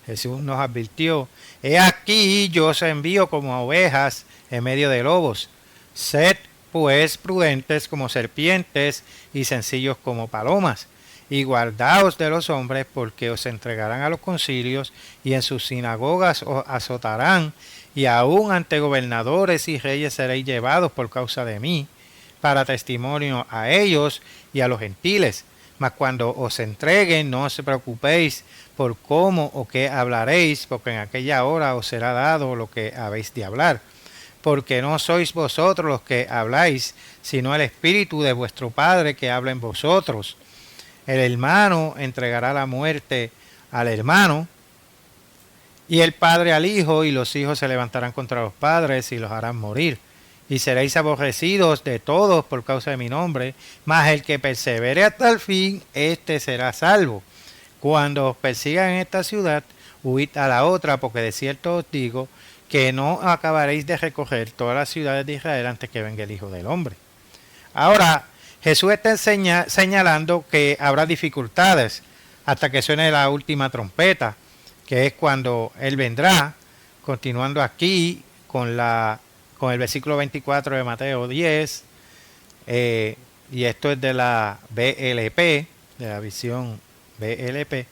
Jesús nos advirtió: he aquí yo os envío como ovejas en medio de lobos. Sed pues prudentes como serpientes y sencillos como palomas. Y guardaos de los hombres, porque os entregarán a los concilios, y en sus sinagogas os azotarán, y aún ante gobernadores y reyes seréis llevados por causa de mí, para testimonio a ellos y a los gentiles. Mas cuando os entreguen, no os preocupéis por cómo o qué hablaréis, porque en aquella hora os será dado lo que habéis de hablar. Porque no sois vosotros los que habláis, sino el Espíritu de vuestro Padre que habla en vosotros. El hermano entregará la muerte al hermano, y el padre al hijo, y los hijos se levantarán contra los padres y los harán morir. Y seréis aborrecidos de todos por causa de mi nombre, mas el que persevere hasta el fin, éste será salvo. Cuando os persigan en esta ciudad, huid a la otra, porque de cierto os digo que no acabaréis de recorrer todas las ciudades de Israel antes que venga el Hijo del Hombre. Ahora, Jesús está señalando que habrá dificultades hasta que suene la última trompeta, que es cuando Él vendrá, continuando aquí con el versículo 24 de Mateo 10, y esto es de la BLP, de la visión BLP,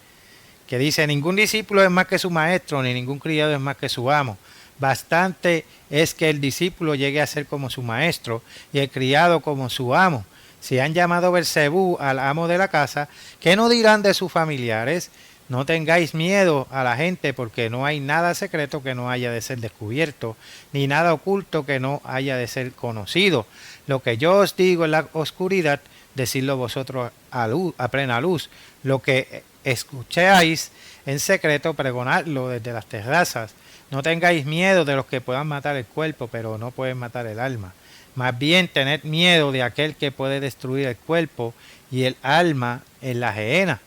que dice: ningún discípulo es más que su maestro, ni ningún criado es más que su amo. Bastante es que el discípulo llegue a ser como su maestro y el criado como su amo. Si han llamado Beelzebú al amo de la casa, ¿qué no dirán de sus familiares? No tengáis miedo a la gente, porque no hay nada secreto que no haya de ser descubierto, ni nada oculto que no haya de ser conocido. Lo que yo os digo en la oscuridad, decidlo vosotros a plena luz. Lo que escucháis en secreto, pregonadlo desde las terrazas. No tengáis miedo de los que puedan matar el cuerpo, pero no pueden matar el alma. Más bien tened miedo de aquel que puede destruir el cuerpo y el alma en la gehenna.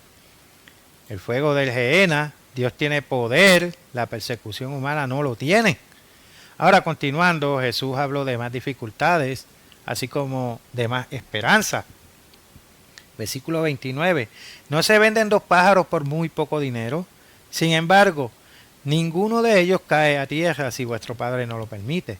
El fuego del gehenna, Dios tiene poder, la persecución humana no lo tiene. Ahora, continuando, Jesús habló de más dificultades, así como de más esperanza. Versículo 29. No se venden 2 pájaros por muy poco dinero. Sin embargo, ninguno de ellos cae a tierra si vuestro Padre no lo permite.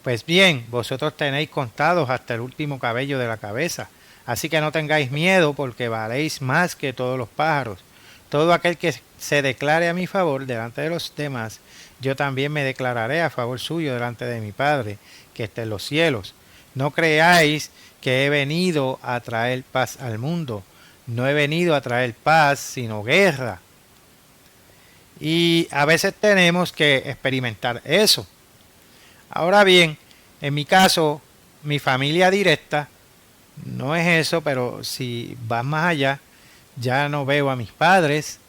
Pues bien, vosotros tenéis contados hasta el último cabello de la cabeza. Así que no tengáis miedo, porque valéis más que todos los pájaros. Todo aquel que se declare a mi favor delante de los demás, yo también me declararé a favor suyo delante de mi Padre, que está en los cielos. No creáis que he venido a traer paz al mundo. No he venido a traer paz, sino guerra. Y a veces tenemos que experimentar eso. Ahora bien, en mi caso, mi familia directa no es eso, pero si vas más allá, ya no veo a mis padres,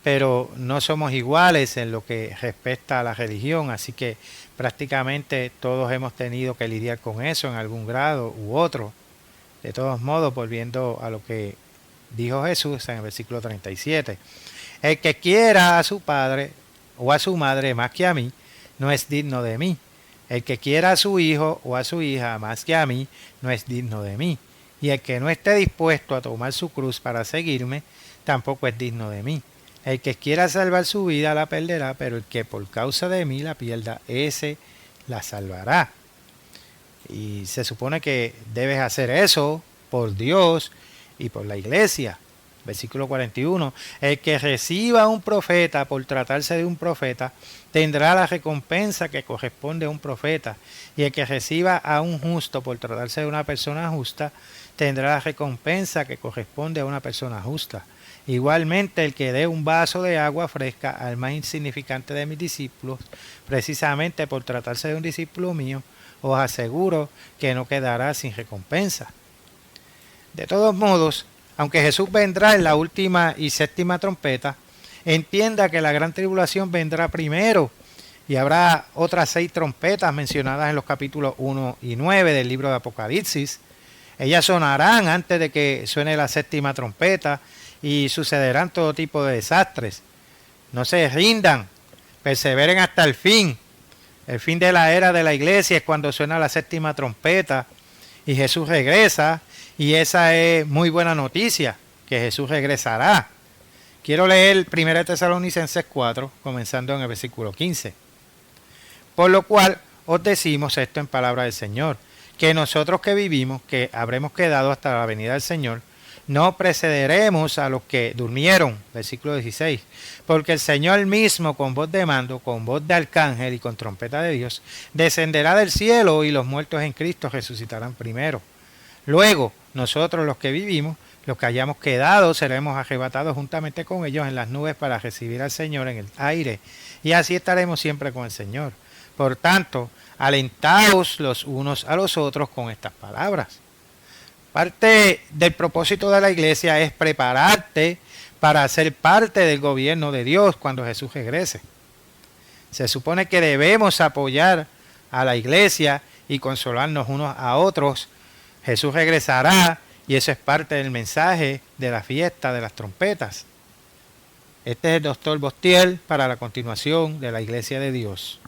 pero no somos iguales en lo que respecta a la religión, así que prácticamente todos hemos tenido que lidiar con eso en algún grado u otro. De todos modos, volviendo a lo que dijo Jesús en el versículo 37, el que quiera a su padre o a su madre más que a mí, no es digno de mí. El que quiera a su hijo o a su hija más que a mí, no es digno de mí. Y el que no esté dispuesto a tomar su cruz para seguirme, tampoco es digno de mí. El que quiera salvar su vida la perderá, pero el que por causa de mí la pierda, ese la salvará. Y se supone que debes hacer eso por Dios y por la iglesia. Versículo 41. El que reciba a un profeta por tratarse de un profeta, tendrá la recompensa que corresponde a un profeta. Y el que reciba a un justo por tratarse de una persona justa, tendrá la recompensa que corresponde a una persona justa. Igualmente, el que dé un vaso de agua fresca al más insignificante de mis discípulos, precisamente por tratarse de un discípulo mío, os aseguro que no quedará sin recompensa. De todos modos, aunque Jesús vendrá en la última y séptima trompeta, entienda que la gran tribulación vendrá primero y habrá otras 6 trompetas mencionadas en los capítulos 1 y 9 del libro de Apocalipsis. Ellas sonarán antes de que suene la séptima trompeta y sucederán todo tipo de desastres. No se rindan, perseveren hasta el fin. El fin de la era de la iglesia es cuando suena la séptima trompeta y Jesús regresa, y esa es muy buena noticia, que Jesús regresará. Quiero leer 1 Tesalonicenses 4, comenzando en el versículo 15. Por lo cual os decimos esto en palabra del Señor, que nosotros que vivimos, que habremos quedado hasta la venida del Señor, no precederemos a los que durmieron, versículo 16, porque el Señor mismo con voz de mando, con voz de arcángel y con trompeta de Dios, descenderá del cielo y los muertos en Cristo resucitarán primero. Luego, nosotros los que vivimos, los que hayamos quedado, seremos arrebatados juntamente con ellos en las nubes para recibir al Señor en el aire, y así estaremos siempre con el Señor. Por tanto, alentaos los unos a los otros con estas palabras. Parte del propósito de la iglesia es prepararte para ser parte del gobierno de Dios cuando Jesús regrese. Se supone que debemos apoyar a la iglesia y consolarnos unos a otros. Jesús regresará y eso es parte del mensaje de la fiesta de las trompetas. Este es el Dr. Bostiel para la continuación de la Iglesia de Dios.